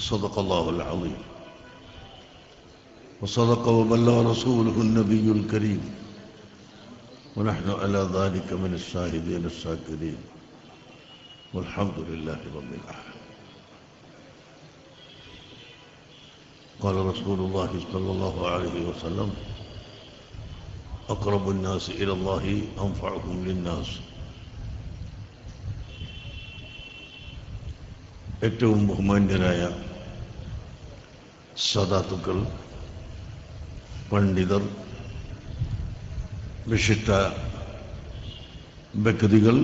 صدق الله العظيم وصدق وبلغ رسوله النبي الكريم ونحن على ذلك من الشاهدين الشاكرين والحمد لله رب العالمين. قال رسول الله صلى الله عليه وسلم أقرب الناس إلى الله أنفعهم للناس. ഏറ്റവും ബഹുമാന്യരായ സദാത്തുക്കൾ, പണ്ഡിതർ, വിശിഷ്ട വ്യക്തികൾ,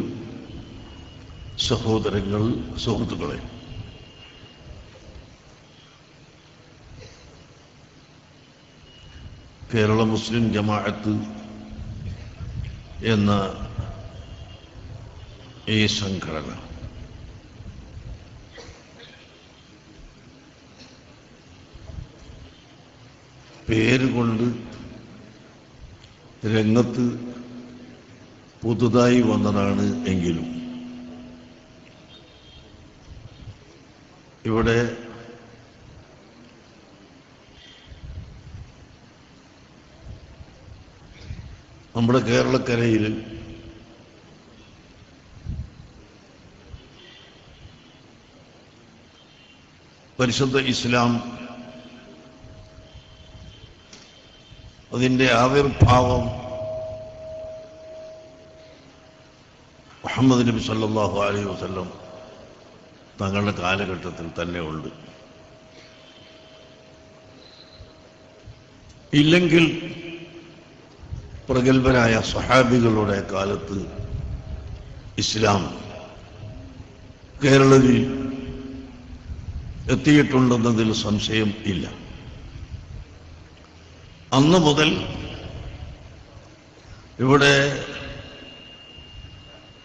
സഹോദരങ്ങൾ, സുഹൃത്തുക്കളെ, കേരള മുസ്ലിം ജമാഅത്ത് എന്ന ഈ സംഘടന പേരുകൊണ്ട് രംഗത്ത് പുതുതായി വന്നതാണ് എങ്കിലും ഇവിടെ നമ്മുടെ കേരളക്കരയിൽ പരിശുദ്ധ ഇസ്ലാം അതിൻ്റെ ആവിർഭാവം മുഹമ്മദ് നബി സല്ലല്ലാഹു അലൈഹി വസല്ലം തങ്ങളുടെ കാലഘട്ടത്തിൽ തന്നെ ഉണ്ട്. ഇല്ലെങ്കിൽ പ്രഗത്ഭരായ സ്വഹാബികളുടെ കാലത്ത് ഇസ്ലാം കേരളത്തിൽ എത്തിയിട്ടുണ്ടെന്നതിൽ സംശയം ഇല്ല. അന്ന് മുതൽ ഇവിടെ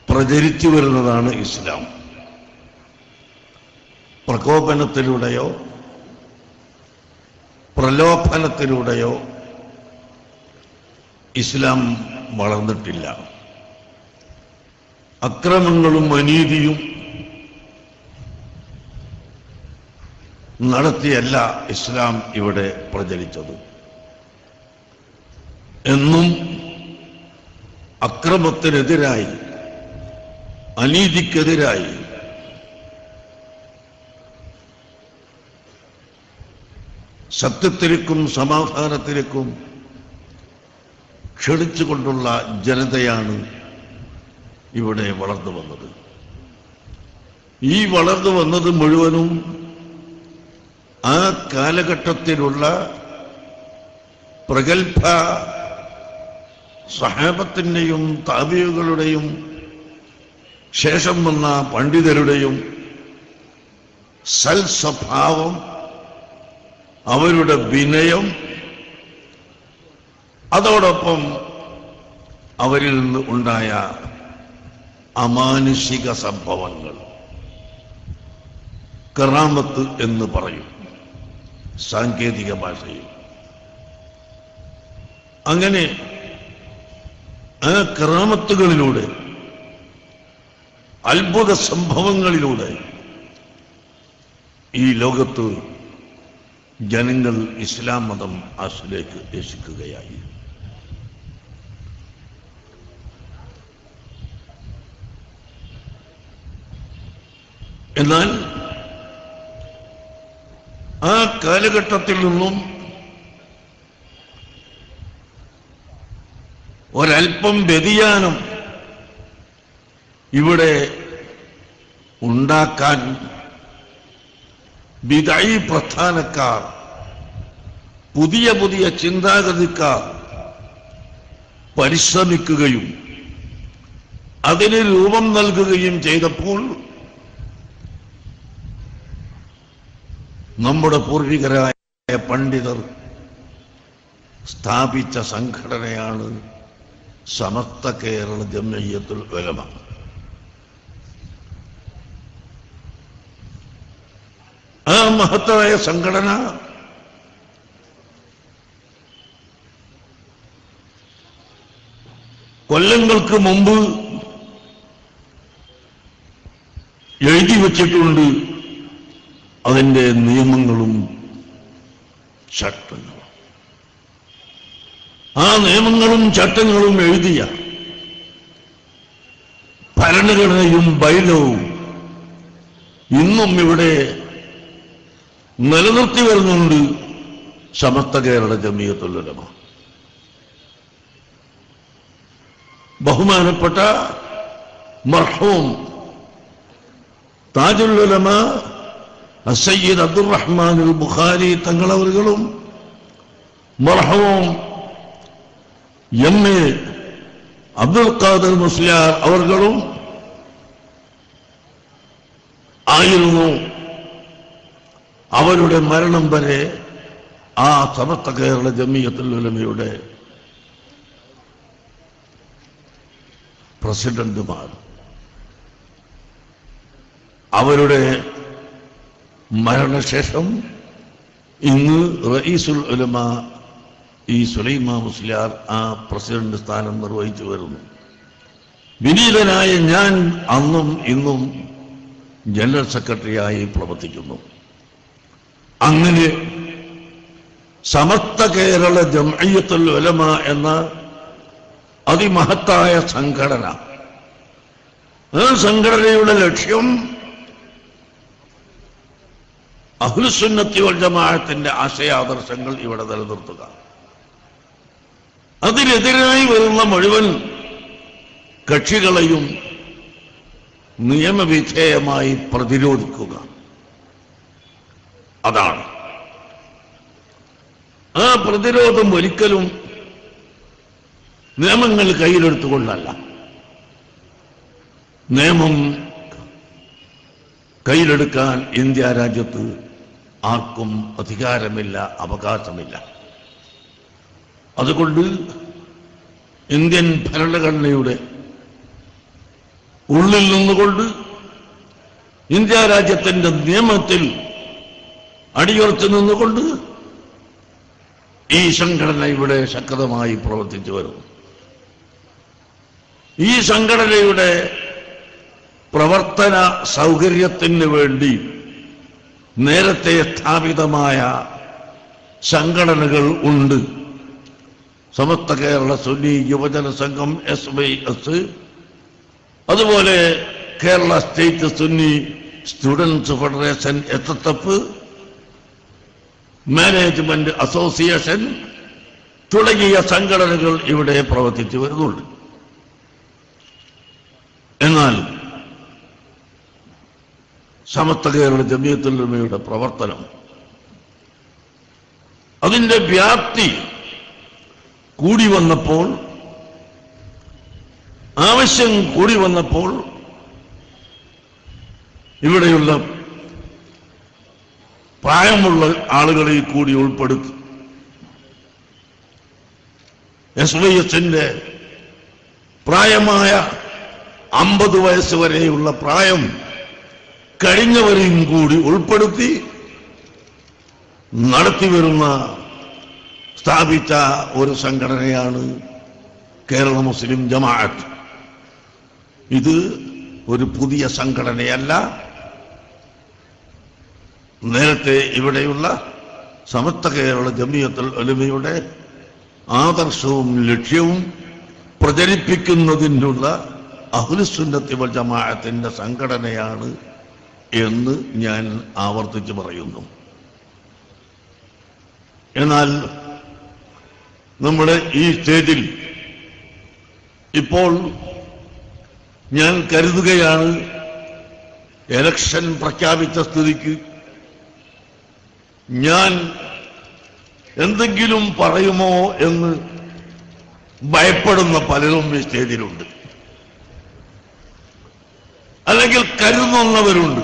പ്രചരിച്ചു വരുന്നതാണ് ഇസ്ലാം. പ്രകോപനത്തിലൂടെയോ പ്രലോഭനത്തിലൂടെയോ ഇസ്ലാം വളർന്നിട്ടില്ല. അക്രമങ്ങളും അനീതിയും നടത്തിയല്ല ഇസ്ലാം ഇവിടെ പ്രചരിച്ചത്. എന്നും അക്രമത്തിനെതിരായി, അനീതിക്കെതിരായി സത്യത്തിലേക്കും സമാധാനത്തിലേക്കും ക്ഷണിച്ചുകൊണ്ടുള്ള ജനതയാണ് ഇവിടെ വളർന്നു വന്നത്. ഈ വളർന്നു വന്നത് മുഴുവനും ആ കാലഘട്ടത്തിലുള്ള പ്രഗത്ഭ സഹാബത്തിൻ്റെയും താബിഈകളുടെയും ശേഷം വന്ന പണ്ഡിതരുടെയും സൽസ്വഭാവം, അവരുടെ വിനയം, അതോടൊപ്പം അവരിൽ നിന്ന് ഉണ്ടായ അമാനുഷിക സംഭവങ്ങൾ, കറാമത്ത് എന്ന് പറയും സാങ്കേതിക ഭാഷയിൽ. അങ്ങനെ ആ കറാമത്തുകളിലൂടെ, അത്ഭുത സംഭവങ്ങളിലൂടെ ഈ ലോകത്ത് ജനങ്ങൾ ഇസ്ലാം മതം ആശ്രയിലേക്ക് രക്ഷിക്കുകയായി. എന്നാൽ ആ കാലഘട്ടത്തിൽ നിന്നും ഒരൽപ്പം വ്യതിയാനം ഇവിടെ ഉണ്ടാക്കാൻ ബിദ്അഈ പ്രസ്ഥാനക്കാർ, പുതിയ പുതിയ ചിന്താഗതിക്കാർ പരിശ്രമിക്കുകയും അതിന് രൂപം നൽകുകയും ചെയ്തപ്പോൾ നമ്മുടെ പൂർവികരായ പണ്ഡിതർ സ്ഥാപിച്ച സംഘടനയാണ് സമസ്ത കേരള ജംഇയ്യത്തുൽ ഉലമ. ആ മഹത്തായ സംഘടന കൊല്ലങ്ങൾക്ക് മുമ്പ് എഴുതി വച്ചിട്ടുണ്ട്. അതിൻ്റെ നിയമങ്ങളും ചട്ടങ്ങളും. ആ നിയമങ്ങളും ചട്ടങ്ങളും എഴുതിയ ഭരണഘടനയും ബൈലവും ഇന്നും ഇവിടെ നിലനിർത്തി വരുന്നുണ്ട് സമസ്ത കേരള ജമിയത്തുൽ ഉലമ. ബഹുമാനപ്പെട്ട മർഹൂം താജുൽ ഉലമ സയ്യിദ് അബ്ദുറഹ്മാൻ അൽ ബുഖാരി തങ്ങളവர்களுം മർഹൂം എം.എ. അബ്ദുൽ ഖാദർ മുസ്ലിയാർ അവർകളും ആയിരുന്നു അവരുടെ മരണം വരെ ആ സമസ്ത കേരള ജമിയത്തുൽ ഉലമയുടെ പ്രസിഡന്റുമാർ. അവരുടെ മരണശേഷം ഇന്ന് റഈസുൽ ഉലമ ഈ സുലൈമാൻ മുസ്ലിയാർ ആ പ്രസിഡന്റ് സ്ഥാനം നിർവഹിച്ചു വരുന്നു. വിനീതനായ ഞാൻ അന്നും ഇന്നും ജനറൽ സെക്രട്ടറിയായി പ്രവർത്തിക്കുന്നു. അങ്ങനെ സമസ്ത കേരള ജംഇയ്യത്തുൽ ഉലമ എന്ന അതിമഹത്തായ സംഘടന, ആ സംഘടനയുടെ ലക്ഷ്യം അഹ്ലുസുന്നത്തി വൽ ജമാഅത്തിന്റെ ആശയാദർശങ്ങൾ ഇവിടെ നിലനിർത്തുക, അതിനെതിരായി വരുന്ന മുഴുവൻ കക്ഷികളെയും നിയമവിധേയമായി പ്രതിരോധിക്കുക. അതാണ് ആ പ്രതിരോധം. ഒരിക്കലും നിയമങ്ങൾ കയ്യിലെടുത്തുകൊണ്ടല്ല. നിയമം കയ്യിലെടുക്കാൻ ഇന്ത്യ രാജ്യത്ത് ആർക്കും അധികാരമില്ല, അവകാശമില്ല. അതുകൊണ്ട് ഇന്ത്യൻ ഭരണഘടനയുടെ ഉള്ളിൽ നിന്നുകൊണ്ട് ഇന്ത്യ രാജ്യത്തിന്റെ നിയമത്തിൽ അടിയുറച്ചു നിന്നുകൊണ്ട് ഈ സംഘടന ഇവിടെ ശക്തമായി പ്രവർത്തിച്ചു വരുന്നു. ഈ സംഘടനയുടെ പ്രവർത്തന സൗകര്യത്തിന് വേണ്ടി നേരത്തെ സ്ഥാപിതമായ സംഘടനകൾ ഉണ്ട്. സമസ്ത കേരള സുന്നി യുവജന സംഘം SYS, അതുപോലെ Kerala state Sunni students federation SSF, management association തുടങ്ങിയ സംഘടനകൾ ഇവിടെ പ്രവർത്തിച്ചു വരുന്നുണ്ട്. എന്നാൽ സമസ്ത കേരള ജമിയത്തുൽ ഉലമയുടെ പ്രവർത്തനം, അതിന്റെ വ്യാപ്തി കൂടി വന്നപ്പോൾ, ആവശ്യം കൂടി വന്നപ്പോൾ ഇവിടെയുള്ള പ്രായമുള്ള ആളുകളെ കൂടി ഉൾപ്പെടുത്തി SYSന്റെ പ്രായമായ 50 വയസ്സ് വരെയുള്ള പ്രായം കഴിഞ്ഞവരെയും കൂടി ഉൾപ്പെടുത്തി നടത്തിവരുന്ന സ്ഥാപിച്ച ഒരു സംഘടനയാണ് കേരള മുസ്ലിം ജമാഅത്ത്. ഇത് ഒരു പുതിയ സംഘടനയല്ല. നേരത്തെ ഇവിടെയുള്ള സമസ്ത കേരള ജമിയത്തുൽ ഉലമയുടെ ആദർശവും ലക്ഷ്യവും പ്രചരിപ്പിക്കുന്നതിനുള്ള അഹ്ലുസുന്നത്തി വൽ ജമാഅത്തിന്റെ സംഘടനയാണ് എന്ന് ഞാൻ ആവർത്തിച്ച് പറയുന്നു. എന്നാൽ നമ്മുടെ ഈ സ്റ്റേജിൽ ഇപ്പോൾ ഞാൻ കരുതുകയാണ്, എലക്ഷൻ പ്രഖ്യാപിച്ച സ്ഥിതിക്ക് ഞാൻ എന്തെങ്കിലും പറയുമോ എന്ന് ഭയപ്പെടുന്ന പലരും ഈ സ്റ്റേജിലുണ്ട്, അല്ലെങ്കിൽ കരുതുന്നവരുണ്ട്.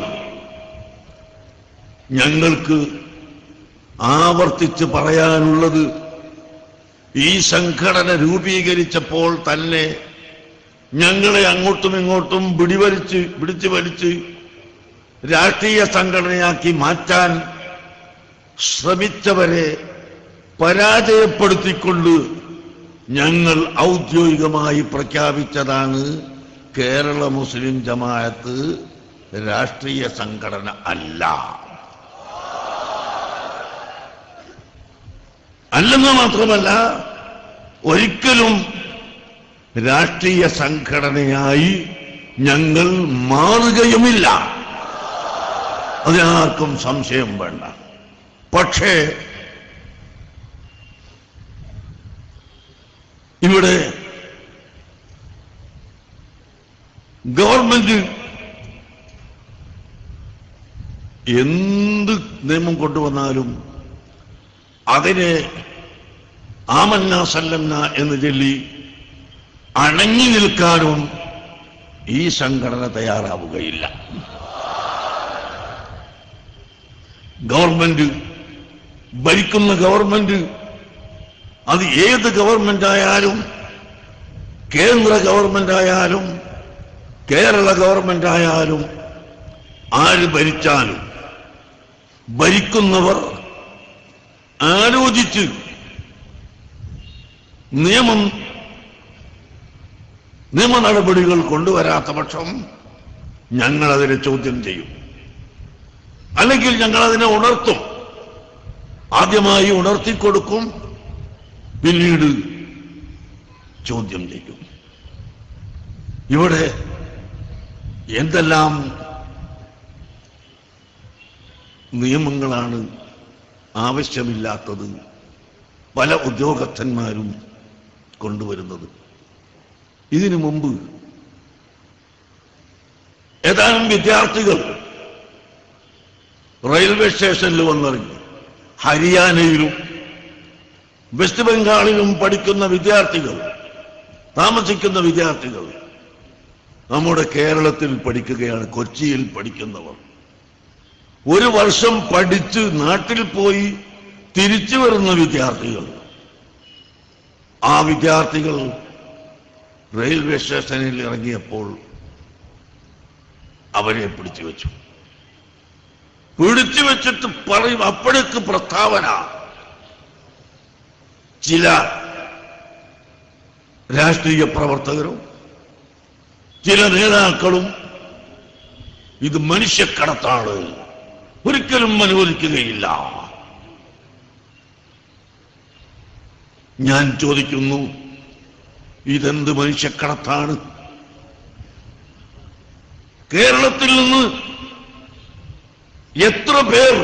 ഞങ്ങൾക്ക് ആവർത്തിച്ച് പറയാനുള്ളത്, ഈ സംഘടന രൂപീകരിച്ചപ്പോൾ തന്നെ ഞങ്ങളെ അങ്ങോട്ടും ഇങ്ങോട്ടും പിടിച്ചു വലിച്ച് രാഷ്ട്രീയ സംഘടനയാക്കി മാറ്റാൻ ശ്രമിച്ചവരെ പരാജയപ്പെടുത്തിക്കൊണ്ട് ഞങ്ങൾ ഔദ്യോഗികമായി പ്രഖ്യാപിച്ചതാണ് കേരള മുസ്ലിം ജമാഅത്ത് രാഷ്ട്രീയ സംഘടന അല്ല. അല്ലെന്ന് മാത്രമല്ല ഒരിക്കലും രാഷ്ട്രീയ സംഘടനയായി ഞങ്ങൾ മാറുകയുമില്ല. അതിനാർക്കും സംശയം വേണ്ട. പക്ഷേ ഇവിടെ ഗവൺമെന്റ് എന്ത് നിയമം കൊണ്ടുവന്നാലും അതിനെ ആമന്ന സല്ലംന എന്ന് ചൊല്ലി അണങ്ങി നിൽക്കാനും ഈ സംഘടന തയ്യാറാവുകയില്ല. ഗവൺമെന്റ്, ഭരിക്കുന്ന ഗവൺമെന്റ്, അത് ഏത് ഗവൺമെന്റ് ആയാലും, കേന്ദ്ര ഗവൺമെന്റ് ആയാലും കേരള ഗവൺമെന്റ് ആയാലും, ആര് ഭരിച്ചാലും ഭരിക്കുന്നവർ ആലോചിച്ച് നിയമ നടപടികൾ കൊണ്ടുവരാത്ത പക്ഷം ഞങ്ങളതിനെ ചോദ്യം ചെയ്യും. അല്ലെങ്കിൽ ഞങ്ങളതിനെ ഉണർത്തും. ആദ്യമായി ഉണർത്തിക്കൊടുക്കും, പിന്നീട് ചോദ്യം ചെയ്യും. ഇവിടെ എന്തെല്ലാം നിയമങ്ങളാണ് ആവശ്യമില്ലാത്തത് പല ഉദ്യോഗസ്ഥന്മാരും കൊണ്ടുവരുന്നത്. ഇതിനു മുമ്പ് ഏതാനും വിദ്യാർത്ഥികൾ റെയിൽവേ സ്റ്റേഷനിൽ വന്നിറങ്ങി. ഹരിയാനയിലും വെസ്റ്റ് ബംഗാളിലും പഠിക്കുന്ന വിദ്യാർത്ഥികൾ, താമസിക്കുന്ന വിദ്യാർത്ഥികൾ നമ്മുടെ കേരളത്തിൽ പഠിക്കുകയാണ്. കൊച്ചിയിൽ പഠിക്കുന്നവർ ഒരു വർഷം പഠിച്ച് നാട്ടിൽ പോയി തിരിച്ചു വരുന്ന വിദ്യാർത്ഥികൾ, ആ വിദ്യാർത്ഥികൾ റെയിൽവേ സ്റ്റേഷനിൽ ഇറങ്ങിയപ്പോൾ അവരെ പിടിച്ചു വെച്ചു. പിടിച്ചു വെച്ചിട്ട് പറയും, അപ്പോഴേക്ക് പ്രസ്താവന ചില രാഷ്ട്രീയ പ്രവർത്തകരും ചില നേതാക്കളും ഇത് മനുഷ്യക്കടത്താണ്, ഒരിക്കലും അനുവദിക്കുകയില്ല. ഞാൻ ചോദിക്കുന്നു, ഇതെന്ത് മനുഷ്യക്കടത്താണ്? കേരളത്തിൽ നിന്ന് എത്ര പേർ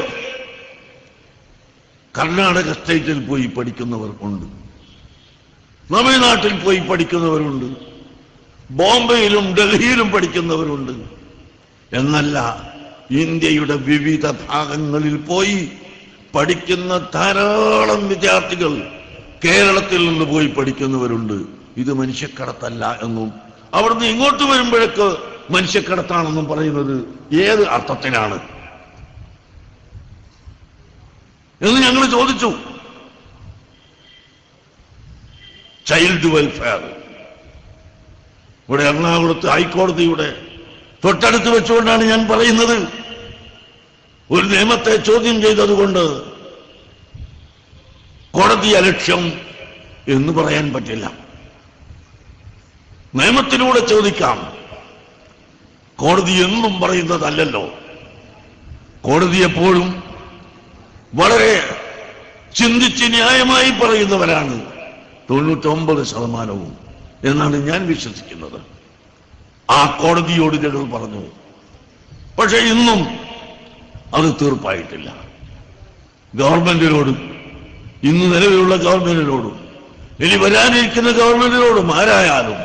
കർണാടക സ്റ്റേറ്റിൽ പോയി പഠിക്കുന്നവർ ഉണ്ട്, തമിഴ്നാട്ടിൽ പോയി പഠിക്കുന്നവരുണ്ട്, ബോംബെയിലും ഡൽഹിയിലും പഠിക്കുന്നവരുണ്ട്. എന്നല്ല, ഇന്ത്യയുടെ വിവിധ ഭാഗങ്ങളിൽ പോയി പഠിക്കുന്ന ധാരാളം വിദ്യാർത്ഥികൾ കേരളത്തിൽ നിന്ന് പോയി പഠിക്കുന്നവരുണ്ട്. ഇത് മനുഷ്യക്കടത്തല്ല എന്നും അവിടുന്ന് ഇങ്ങോട്ട് വരുമ്പോഴേക്ക് മനുഷ്യക്കടത്താണെന്നും പറയുന്നത് ഏത് അർത്ഥത്തിലാണ് എന്ന് ഞങ്ങൾ ചോദിച്ചു. ചൈൽഡ് വെൽഫെയർ ഇവിടെ എറണാകുളത്ത് ഹൈക്കോടതിയുടെ തൊട്ടടുത്ത് വെച്ചുകൊണ്ടാണ് ഞാൻ പറയുന്നത്. ഒരു നിയമത്തെ ചോദ്യം ചെയ്തതുകൊണ്ട് കോടതി അലക്ഷ്യം എന്ന് പറയാൻ പറ്റില്ല. നിയമത്തിലൂടെ ചോദിക്കാം. കോടതി എന്നും പറയുന്നതല്ലല്ലോ. കോടതി എപ്പോഴും വളരെ ചിന്തിച്ച് ന്യായമായി പറയുന്നവരാണ് 99% എന്നാണ് ഞാൻ വിശ്വസിക്കുന്നത്. ആ കോടതിയോട് ഞങ്ങൾ പറഞ്ഞു. പക്ഷെ ഇന്നും അത് തീർപ്പായിട്ടില്ല. ഗവൺമെന്റിനോടും, ഇന്ന് നിലവിലുള്ള ഗവൺമെന്റിനോടും, ഇനി വരാനിരിക്കുന്ന ഗവൺമെന്റിനോടും ആരായാലും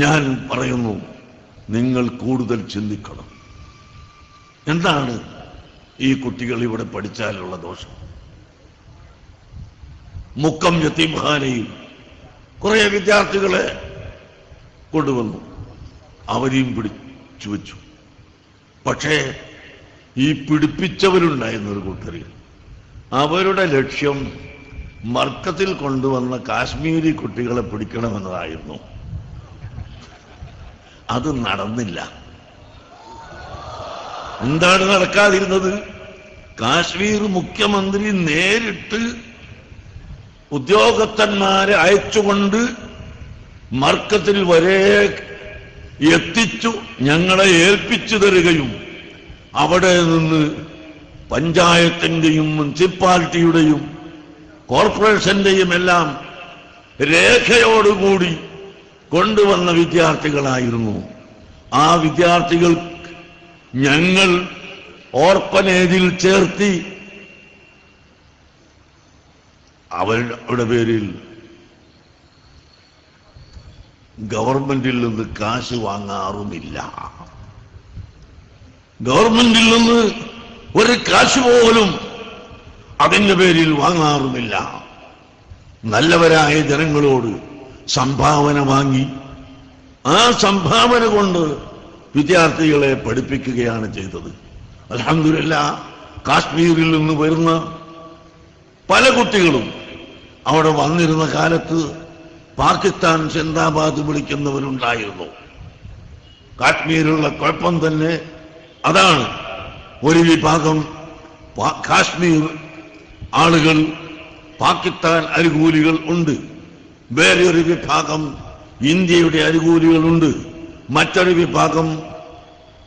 ഞാൻ പറയുന്നു, നിങ്ങൾ കൂടുതൽ ചിന്തിക്കണം. എന്താണ് ഈ കുട്ടികൾ ഇവിടെ പഠിച്ചാലുള്ള ദോഷം? മുക്കം യതീംഖാനയിൽ കുറെ വിദ്യാർത്ഥികളെ കൊണ്ടുവന്നു, അവരെയും പിടിച്ചു വെച്ചു. പക്ഷേ ഈ പിടിപ്പിച്ചവരുണ്ടായിരുന്ന ഒരു കൂട്ടരിൽ അവരുടെ ലക്ഷ്യം മർക്കത്തിൽ കൊണ്ടുവന്ന കാശ്മീരി കുട്ടികളെ പിടിക്കണമെന്നതായിരുന്നു. അത് നടന്നില്ല. എന്താണ് നടക്കാതിരുന്നത്? കാശ്മീർ മുഖ്യമന്ത്രി നേരിട്ട് ഉദ്യോഗസ്ഥന്മാരെ അയച്ചുകൊണ്ട് മർക്കത്തിൽ വരെ എത്തിച്ചു ഞങ്ങളെ ഏൽപ്പിച്ചു തരികയും അവിടെ നിന്ന് പഞ്ചായത്തിന്റെയും മുനിസിപ്പാലിറ്റിയുടെയും കോർപ്പറേഷന്റെയും എല്ലാം രേഖയോടുകൂടി കൊണ്ടുവന്ന വിദ്യാർത്ഥികളായിരുന്നു. ആ വിദ്യാർത്ഥികൾ ഞങ്ങൾ ഓർഫനേജിൽ ചേർത്തി അവരുടെ പേരിൽ ഗവൺമെന്റിൽ നിന്ന് കാശ് വാങ്ങാറുമില്ല. ഗവൺമെന്റിൽ നിന്ന് ഒരു കാശ് പോലും അതിന്റെ പേരിൽ വാങ്ങാറുമില്ല. നല്ലവരായ ജനങ്ങളോട് സംഭാവന വാങ്ങി ആ സംഭാവന കൊണ്ട് വിദ്യാർത്ഥികളെ പഠിപ്പിക്കുകയാണ് ചെയ്തത്. അൽഹംദുലില്ലാഹ് കാശ്മീരിൽ നിന്ന് വരുന്ന പല കുട്ടികളും അവിടെ വന്നിരുന്ന കാലത്ത് പാകിസ്ഥാൻ സിന്ദാബാദ് വിളിക്കുന്നവരുണ്ടായിരുന്നു. കാശ്മീരിലുള്ള കുഴപ്പം തന്നെ അതാണ്. ഒരു വിഭാഗം കാശ്മീർ ആളുകൾ പാകിസ്ഥാൻ അനുകൂലികൾ ഉണ്ട്, വേറെ ഒരു വിഭാഗം ഇന്ത്യയുടെ അനുകൂലികളുണ്ട്, മറ്റൊരു വിഭാഗം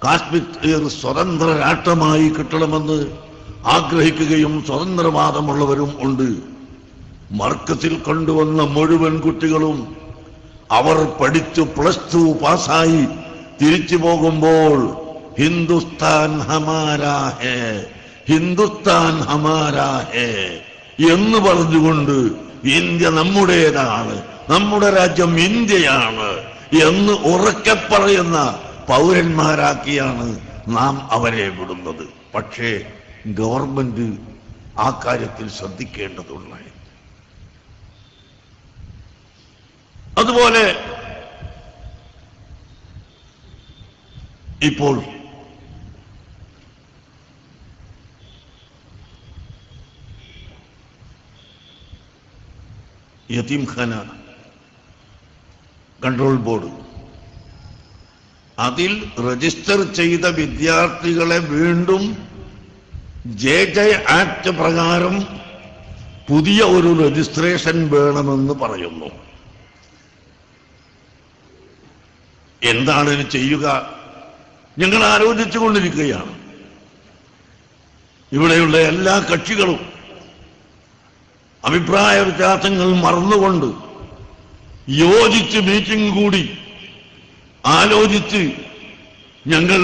കാശ്മീർ സ്വതന്ത്ര രാഷ്ട്രമായി കിട്ടണമെന്ന് ആഗ്രഹിക്കുകയും സ്വതന്ത്രവാദമുള്ളവരും ഉണ്ട്. മർക്കസിൽ കൊണ്ടുവന്ന മുഴുവൻ കുട്ടികളും അവർ പഠിച്ചു +2 പാസ്സായി തിരിച്ചു പോകുമ്പോൾ ഹിന്ദുസ്ഥാൻ ഹമാരാ ഹേ, ഹിന്ദുസ്ഥാൻ ഹമാരാ ഹേ എന്ന് പറഞ്ഞുകൊണ്ട് ഇന്ത്യ നമ്മുടേതാണ്, നമ്മുടെ രാജ്യം ഇന്ത്യയാണ് എന്ന് ഉറക്കെ പറയുന്ന പൗരന്മാരാക്കിയാണ് നാം അവരെ വിടുന്നത്. പക്ഷേ ഗവൺമെന്റ് ആ കാര്യത്തിൽ ശ്രദ്ധിക്കേണ്ടതുണ്ട്. അതുപോലെ ഇപ്പോൾ യതീംഖാന കൺട്രോൾ ബോർഡ് അതിൽ രജിസ്റ്റർ ചെയ്ത വിദ്യാർത്ഥികളെ വീണ്ടും JJ ആക്ട് പ്രകാരം പുതിയ ഒരു രജിസ്ട്രേഷൻ വേണമെന്ന് പറയുന്നു. എന്താണ് ഇത് ചെയ്യുക? ഞങ്ങൾ ആലോചിച്ചുകൊണ്ടിരിക്കുകയാണ്. ഇവിടെയുള്ള എല്ലാ കക്ഷികളും അഭിപ്രായ വ്യത്യാസങ്ങൾ മറന്നുകൊണ്ട് യോജിച്ച് മീറ്റിംഗ് കൂടി ആലോചിച്ച് ഞങ്ങൾ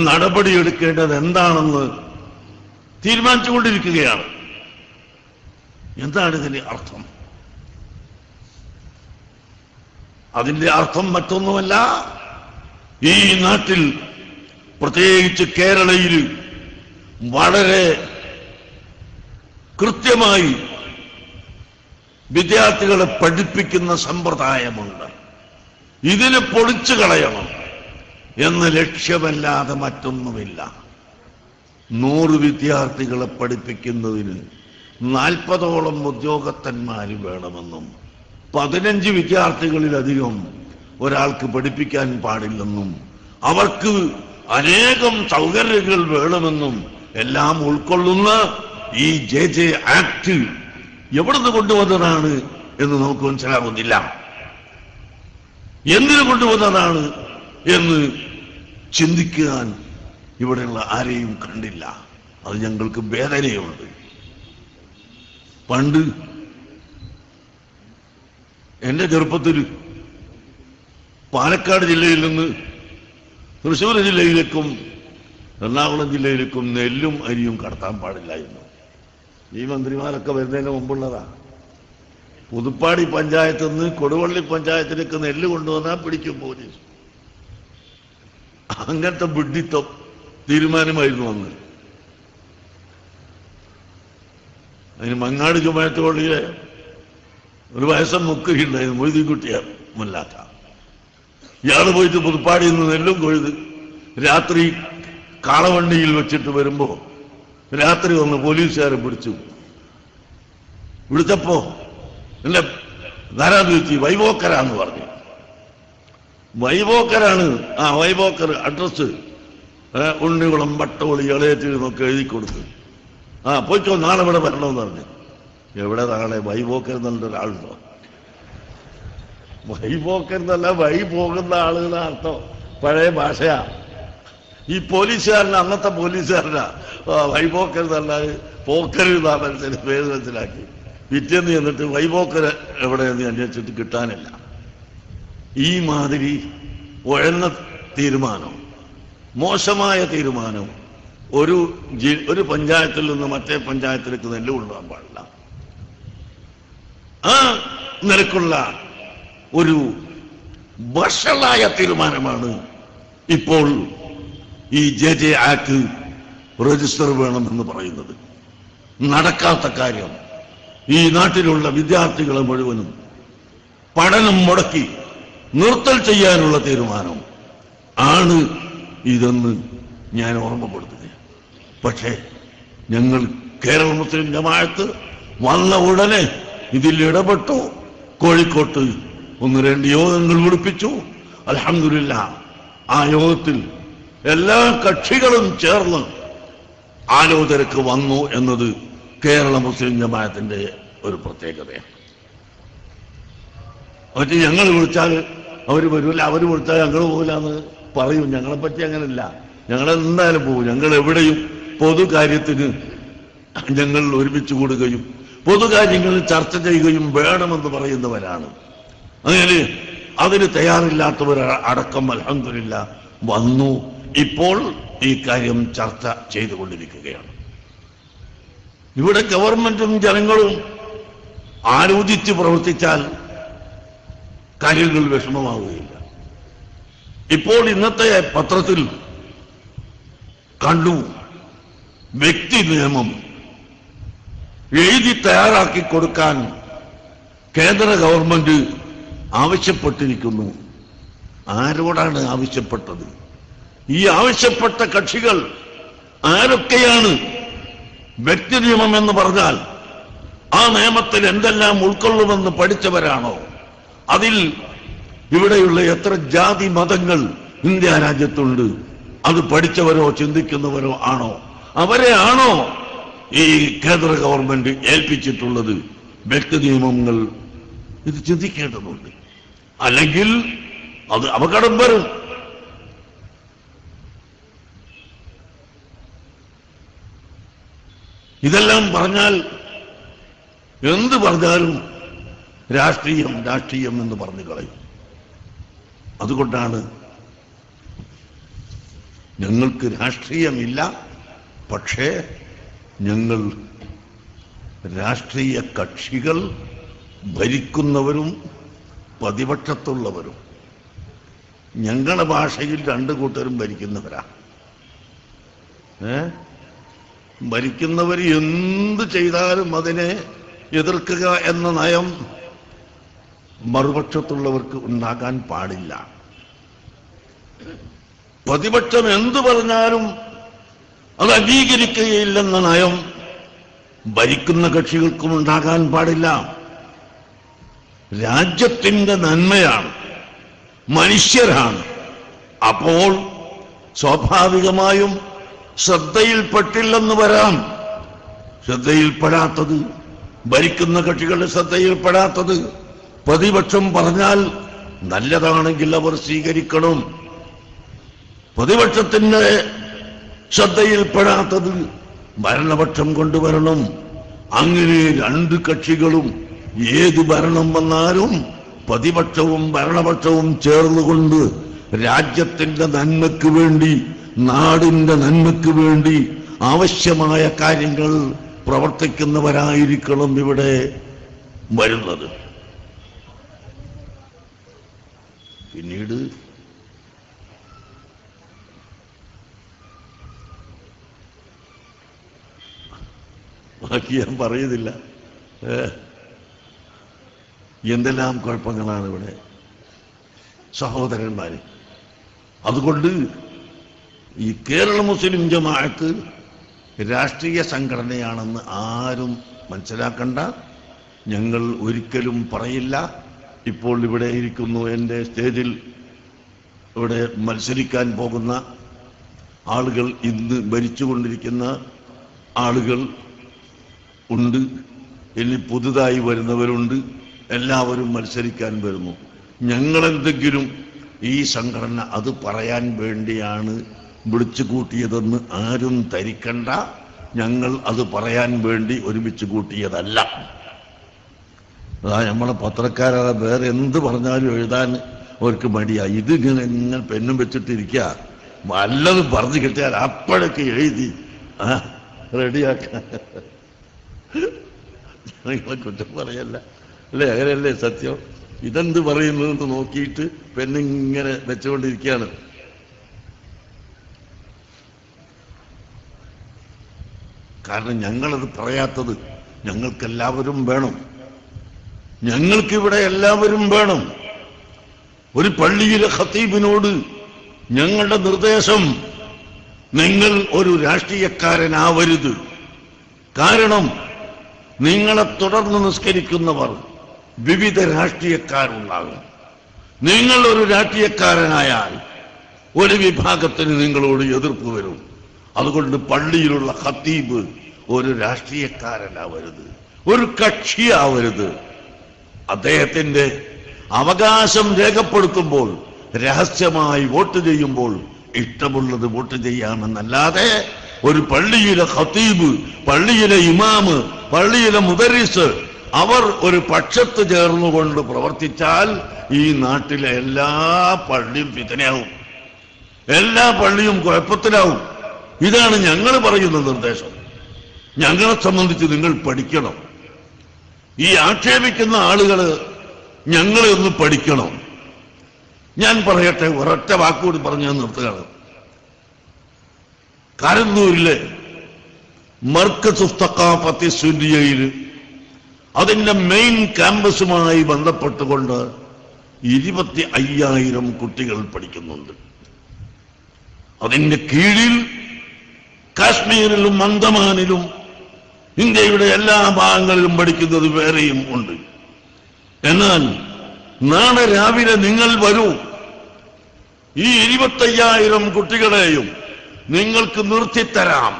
നടപടിയെടുക്കേണ്ടത് എന്താണെന്ന് തീരുമാനിച്ചുകൊണ്ടിരിക്കുകയാണ്. എന്താണ് ഇതിന്റെ അർത്ഥം? അതിന്റെ അർത്ഥം മറ്റൊന്നുമല്ല, ഈ നാട്ടിൽ പ്രത്യേകിച്ച് കേരളയിൽ വളരെ കൃത്യമായി വിദ്യാർത്ഥികളെ പഠിപ്പിക്കുന്ന സമ്പ്രദായമുണ്ട്. ഇതിനെ പൊളിച്ചു കളയണം എന്ന ലക്ഷ്യമല്ലാതെ മറ്റൊന്നുമില്ല. 100 വിദ്യാർത്ഥികളെ പഠിപ്പിക്കുന്നതിന് 40ഓളം ഉദ്യോഗസ്ഥന്മാർ വേണമെന്നും 15 വിദ്യാർത്ഥികളിലധികം ഒരാൾക്ക് പഠിപ്പിക്കാൻ പാടില്ലെന്നും അവർക്ക് അനേകം സൗകര്യങ്ങൾ വേണമെന്നും എല്ലാം ഉൾക്കൊള്ളുന്ന ഈ JJ ആക്ട് എവിടുന്ന് കൊണ്ടുവന്നതാണ് എന്ന് നമുക്ക് മനസ്സിലാകുന്നില്ല. എന്തിനു കൊണ്ടുവന്നതാണ് എന്ന് ചിന്തിക്കാൻ ഇവിടെയുള്ള ആരെയും കണ്ടില്ല. അത് ഞങ്ങൾക്ക് വേദനയുണ്ട്. പണ്ട് എന്റെ ചെറുപ്പത്തിൽ പാലക്കാട് ജില്ലയിൽ നിന്ന് തൃശ്ശൂർ ജില്ലയിലേക്കും എറണാകുളം ജില്ലയിലേക്കും നെല്ലും അരിയും കടത്താൻ പാടില്ലായിരുന്നു. ഈ മന്ത്രിമാരൊക്കെ വരുന്നതിന് മുമ്പുള്ളതാ. പുതുപ്പാടി പഞ്ചായത്തിൽ നിന്ന് കൊടുവള്ളി പഞ്ചായത്തിലേക്ക് നെല്ല് കൊണ്ടുവന്നാൽ പിടിക്കും പോലീസ്. അങ്ങനത്തെ വിഡ്ഢിത്തം തീരുമാനമായിരുന്നു അന്ന്. അതിന് മങ്ങാട് ജുമാഅത്ത് പള്ളിയിലെ ഒരു വയസ്സൻ മുക്കുകയുണ്ടായിരുന്നു, മൊയ്തീൻകുട്ടിയ മുല്ലാക്ക. ഇയാൾ പോയിട്ട് പുതുപ്പാടിയിൽ നിന്ന് നെല്ലും കൊയ്ത് രാത്രി കാളവണ്ടിയിൽ വെച്ചിട്ട് വരുമ്പോ രാത്രി വന്ന് പോലീസുകാരെ പിടിച്ചു. വിളിച്ചപ്പോ എന്നെ ധാരാളം ചോദിച്ചു, വൈവോക്കരാന്ന് പറഞ്ഞു. വൈവോക്കരാണ്. ആ വൈവോക്കർ അഡ്രസ് ഉണ്ണികുളം വട്ടോളി ഇളയത്തിൽ നിന്നൊക്കെ എഴുതി കൊടുത്തു. ആ പോയിക്കോ, നാളെ ഇവിടെ വരണമെന്ന് പറഞ്ഞു. എവിടെ നാളെ? വൈവോക്കർ എന്നുള്ള ഒരാളുണ്ടോ? വൈവോക്കർ എന്നല്ല, വഴി പോകുന്ന ആളുകളെ അർത്ഥം പഴയ ഭാഷയാ. ഈ പോലീസുകാരന് അന്നത്തെ പോലീസുകാരനാ വൈപോക്കരുതല്ലാതെ പോക്കരുതാണ് പേര് മനസ്സിലാക്കി. പിറ്റേന്ന് ചെന്നിട്ട് വൈപോക്കർ എവിടെയെന്ന് അന്വേഷിച്ചിട്ട് കിട്ടാനില്ല. ഈ മാതിരി ഉഴന്ന തീരുമാനം, മോശമായ തീരുമാനം ഒരു പഞ്ചായത്തിൽ നിന്ന് മറ്റേ പഞ്ചായത്തിലേക്ക് നെല്ല് കൊണ്ടുപോകാൻ പാടില്ല. ആ നിലക്കുള്ള ഒരു വഷളായ തീരുമാനമാണ് ഇപ്പോൾ ഈ JJ ആക്ട് രജിസ്റ്റർ വേണമെന്ന് പറയുന്നത്. നടക്കാത്ത കാര്യം. ഈ നാട്ടിലുള്ള വിദ്യാർത്ഥികളെ മുഴുവനും പഠനം മുടക്കി നിർത്തൽ ചെയ്യാനുള്ള തീരുമാനം ആണ് ഇതെന്ന് ഞാൻ ഓർമ്മപ്പെടുത്തുക. പക്ഷേ ഞങ്ങൾ കേരള മുസ്ലിം ജമാഅത്ത് വന്ന ഉടനെ ഇതിൽ ഇടപെട്ടു. കോഴിക്കോട്ട് 1-2 യോഗങ്ങൾ വിളിപ്പിച്ചു. അൽഹംദുലില്ലാഹ് ആ യോഗത്തിൽ എല്ലാ കക്ഷികളും ചേർന്ന് ആലോചനക്ക് വന്നു എന്നത് കേരള മുസ്ലിം ജമാഅത്തിന്റെ ഒരു പ്രത്യേകതയാണ്. മറ്റേ ഞങ്ങൾ വിളിച്ചാൽ അവർ വരില്ല, അവർ വിളിച്ചാൽ ഞങ്ങൾ പോകില്ല എന്ന് പറയും. ഞങ്ങളെപ്പറ്റി അങ്ങനെയല്ല, ഞങ്ങളെന്തായാലും പോകും. ഞങ്ങൾ എവിടെയും പൊതുകാര്യത്തിന് ഞങ്ങൾ ഒരുമിച്ച് കൂടുകയും പൊതുകാര്യങ്ങളിൽ ചർച്ച ചെയ്യുകയും വേണമെന്ന് പറയുന്നവരാണ്. അങ്ങനെ അതിന് തയ്യാറില്ലാത്തവർ അടക്കം അൽഹംദുലില്ലാഹ് വന്നു. ഇപ്പോൾ ഈ കാര്യം ചർച്ച ചെയ്തുകൊണ്ടിരിക്കുകയാണ്. ഇവിടെ ഗവൺമെന്റും ജനങ്ങളും ആലോചിച്ച് പ്രവർത്തിച്ചാൽ കാര്യങ്ങൾ വിഷമമാവുകയില്ല. ഇപ്പോൾ ഇന്നത്തെ പത്രത്തിൽ കണ്ടു, വ്യക്തി നിയമം എഴുതി തയ്യാറാക്കി കൊടുക്കാൻ കേന്ദ്ര ഗവൺമെന്റ് ആവശ്യപ്പെട്ടിരിക്കുന്നു. ആരോടാണ് ആവശ്യപ്പെട്ടത്? ഈ ആവശ്യപ്പെട്ട കക്ഷികൾ ആരൊക്കെയാണ്? വ്യക്തി നിയമം എന്ന് പറഞ്ഞാൽ ആ നിയമത്തിൽ എന്തെല്ലാം ഉൾക്കൊള്ളുമെന്ന് പഠിച്ചവരാണോ? അതിൽ ഇവിടെയുള്ള എത്ര ജാതി മതങ്ങൾ ഇന്ത്യ രാജ്യത്തുണ്ട്, അത് പഠിച്ചവരോ ചിന്തിക്കുന്നവരോ ആണോ? അവരെ ആണോ ഈ കേന്ദ്ര ഗവൺമെന്റ് ഏൽപ്പിച്ചിട്ടുള്ളത്? വ്യക്തി നിയമങ്ങൾ ഇത് ചിന്തിക്കേണ്ടതുണ്ട്. അല്ലെങ്കിൽ അത് അപകടം വരും. ഇതെല്ലാം പറഞ്ഞാൽ എന്ത് പറഞ്ഞാലും രാഷ്ട്രീയം രാഷ്ട്രീയം എന്ന് പറഞ്ഞു കളയും. അതുകൊണ്ടാണ് ഞങ്ങൾക്ക് രാഷ്ട്രീയമില്ല, പക്ഷേ ഞങ്ങൾ രാഷ്ട്രീയ കക്ഷികൾ ഭരിക്കുന്നവരും പ്രതിപക്ഷത്തുള്ളവരും ഞങ്ങളുടെ ഭാഷയിൽ 2 കൂട്ടരും ഭരിക്കുന്നവരാ. ഭരിക്കുന്നവർ എന്ത് ചെയ്താലും അതിനെ എതിർക്കുക എന്ന നയം മറുപക്ഷത്തുള്ളവർക്ക് ഉണ്ടാകാൻ പാടില്ല. പ്രതിപക്ഷം എന്തു പറഞ്ഞാലും അത് അംഗീകരിക്കുകയില്ലെന്ന നയം ഭരിക്കുന്ന കക്ഷികൾക്കും ഉണ്ടാകാൻ പാടില്ല. രാജ്യത്തിന്റെ നന്മയാണ്, മനുഷ്യരാണ്. അപ്പോൾ സ്വാഭാവികമായും ശ്രദ്ധയിൽപ്പെട്ടില്ലെന്ന് വരാം. ശ്രദ്ധയിൽപ്പെടാത്തത്, ഭരിക്കുന്ന കക്ഷികളുടെ ശ്രദ്ധയിൽപ്പെടാത്തത് പ്രതിപക്ഷം പറഞ്ഞാൽ നല്ലതാണെങ്കിൽ അവർ സ്വീകരിക്കണം. പ്രതിപക്ഷത്തിന്റെ ശ്രദ്ധയിൽപ്പെടാത്തത് ഭരണപക്ഷം കൊണ്ടുവരണം. അങ്ങനെ 2 കക്ഷികളും ഏത് ഭരണം വന്നാലും പ്രതിപക്ഷവും ഭരണപക്ഷവും ചേർന്നുകൊണ്ട് രാജ്യത്തിന്റെ നന്മയ്ക്ക് വേണ്ടി, നാടിന്റെ നന്മയ്ക്ക് വേണ്ടി ആവശ്യമായ കാര്യങ്ങൾ പ്രവർത്തിക്കുന്നവരായിരിക്കണം ഇവിടെ വരുന്നത്. പിന്നീട് ബാക്കി ഞാൻ പറയുന്നില്ല. എന്തെല്ലാം കുഴപ്പങ്ങളാണ് ഇവിടെ സഹോദരന്മാരെ. അതുകൊണ്ട് ഈ കേരള മുസ്ലിം ജമാഅത്ത് രാഷ്ട്രീയ സംഘടനയാണെന്ന് ആരും മനസ്സിലാക്കണ്ട. ഞങ്ങൾ ഒരിക്കലും പറയില്ല. ഇപ്പോൾ ഇവിടെ ഇരിക്കുന്നു, എൻ്റെ സ്റ്റേജിൽ ഇവിടെ മത്സരിക്കാൻ പോകുന്ന ആളുകൾ, ഇന്ന് ഭരിച്ചുകൊണ്ടിരിക്കുന്ന ആളുകൾ ഉണ്ട്, ഇനി പുതുതായി വരുന്നവരുണ്ട്. എല്ലാവരും മത്സരിക്കാൻ വരുന്നു. ഞങ്ങളെന്തെങ്കിലും ഈ സംഘടന അത് പറയാൻ വേണ്ടിയാണ് വിളിച്ചു കൂട്ടിയതെന്ന് ആരും ധരിക്കണ്ട. ഞങ്ങൾ അത് പറയാൻ വേണ്ടി ഒരുമിച്ച് കൂട്ടിയതല്ല. അതാ നമ്മളെ പത്രക്കാരാണ് വേറെ എന്ത് പറഞ്ഞാലും എഴുതാൻ അവർക്ക് മടിയാ. ഇതിങ്ങനെ ഇങ്ങനെ പെന്നും വെച്ചിട്ടിരിക്കുക. വല്ലതും പറഞ്ഞു കിട്ടിയാൽ അപ്പോഴൊക്കെ എഴുതി റെഡിയാക്കാൻ. നിങ്ങളെ കുറ്റം പറയല്ല അല്ലേ? അങ്ങനെയല്ലേ സത്യം? ഇതെന്ത് പറയുന്നതെന്ന് നോക്കിയിട്ട് പെണ്ണിങ്ങനെ വെച്ചുകൊണ്ടിരിക്കുകയാണ്. കാരണം ഞങ്ങളത് പറയാത്തത് ഞങ്ങൾക്കെല്ലാവരും വേണം. ഞങ്ങൾക്കിവിടെ എല്ലാവരും വേണം. ഒരു പള്ളിയിലെ ഖത്തീബിനോട് ഞങ്ങളുടെ നിർദ്ദേശം, നിങ്ങൾ ഒരു രാഷ്ട്രീയക്കാരനാവരുത്. കാരണം നിങ്ങളെ തുടർന്ന് നിസ്കരിക്കുന്നവർ വിവിധ രാഷ്ട്രീയക്കാരുണ്ടാകും. നിങ്ങൾ ഒരു രാഷ്ട്രീയക്കാരനായാൽ ഒരു വിഭാഗത്തിന് നിങ്ങളോട് എതിർപ്പ് വരും. അതുകൊണ്ട് പള്ളിയിലുള്ള ഖത്തീബ് ഒരു രാഷ്ട്രീയക്കാരനാവരുത്, ഒരു കക്ഷിയാവരുത്. അദ്ദേഹത്തിന്റെ അവകാശം രേഖപ്പെടുത്തുമ്പോൾ രഹസ്യമായി വോട്ട് ചെയ്യുമ്പോൾ ഇഷ്ടമുള്ളത് വോട്ട് ചെയ്യാമെന്നല്ലാതെ ഒരു പള്ളിയിലെ ഖത്തീബ്, പള്ളിയിലെ ഇമാമ്, പള്ളിയിലെ മുദരിസ് അവർ ഒരു പക്ഷത്ത് ചേർന്നുകൊണ്ട് പ്രവർത്തിച്ചാൽ ഈ നാട്ടിലെ എല്ലാ പള്ളിയും ഫിത്നയാവും, എല്ലാ പള്ളിയും കുഴപ്പത്തിലാവും. ഇതാണ് ഞങ്ങൾ പറയുന്ന നിർദ്ദേശം. ഞങ്ങളെ സംബന്ധിച്ച് നിങ്ങൾ പഠിക്കണം. ഈ ആക്ഷേപിക്കുന്ന ആളുകൾ ഞങ്ങളെ ഒന്ന് പഠിക്കണം. ഞാൻ പറയട്ടെ, ഒരൊറ്റ വാക്കുകൂടി പറഞ്ഞ് ഞാൻ നിർത്തുകയാണ്. കാരന്തൂരിലെ മർക്കസ് തഖാഫത്തി സുന്നിയയിൽ അതിന്റെ മെയിൻ ക്യാമ്പസുമായി ബന്ധപ്പെട്ടുകൊണ്ട് 25,000 കുട്ടികൾ പഠിക്കുന്നുണ്ട്. അതിന്റെ കീഴിൽ കാശ്മീരിലും അന്തമാനിലും ഇന്ത്യയുടെ എല്ലാ ഭാഗങ്ങളിലും പഠിക്കുന്നത് വേറെയും ഉണ്ട്. എന്നാൽ നാളെ രാവിലെ നിങ്ങൾ വരൂ, ഈ 25,000 കുട്ടികളെയും നിങ്ങൾക്ക് നിർത്തിത്തരാം.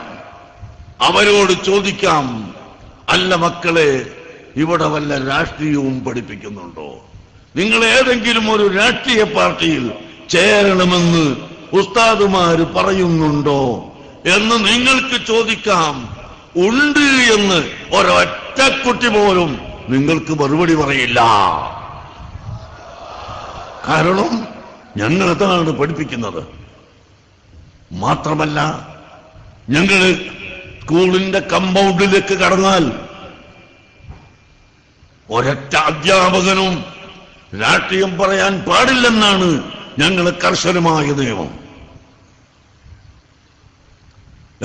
അവരോട് ചോദിക്കാം, അല്ല മക്കളെ, ഇവിടെ വല്ല രാഷ്ട്രീയവും പഠിപ്പിക്കുന്നുണ്ടോ? നിങ്ങൾ ഏതെങ്കിലും ഒരു രാഷ്ട്രീയ പാർട്ടിയിൽ ചേരണമെന്ന് ഉസ്താദുമാര് പറയുന്നുണ്ടോ എന്ന് നിങ്ങൾക്ക് ചോദിക്കാം. ഉണ്ട് എന്ന് ഒരൊറ്റ കുട്ടി പോലും നിങ്ങൾക്ക് മറുപടി പറയില്ല. കാരണം ഞങ്ങളതാണ് പഠിപ്പിക്കുന്നത്. മാത്രമല്ല, ഞങ്ങള് സ്കൂളിന്റെ കമ്പൗണ്ടിലേക്ക് കടന്നാൽ ഒരൊറ്റ അധ്യാപകനും രാഷ്ട്രീയം പറയാൻ പാടില്ലെന്നാണ് ഞങ്ങൾ കർശനമായ നിയമം.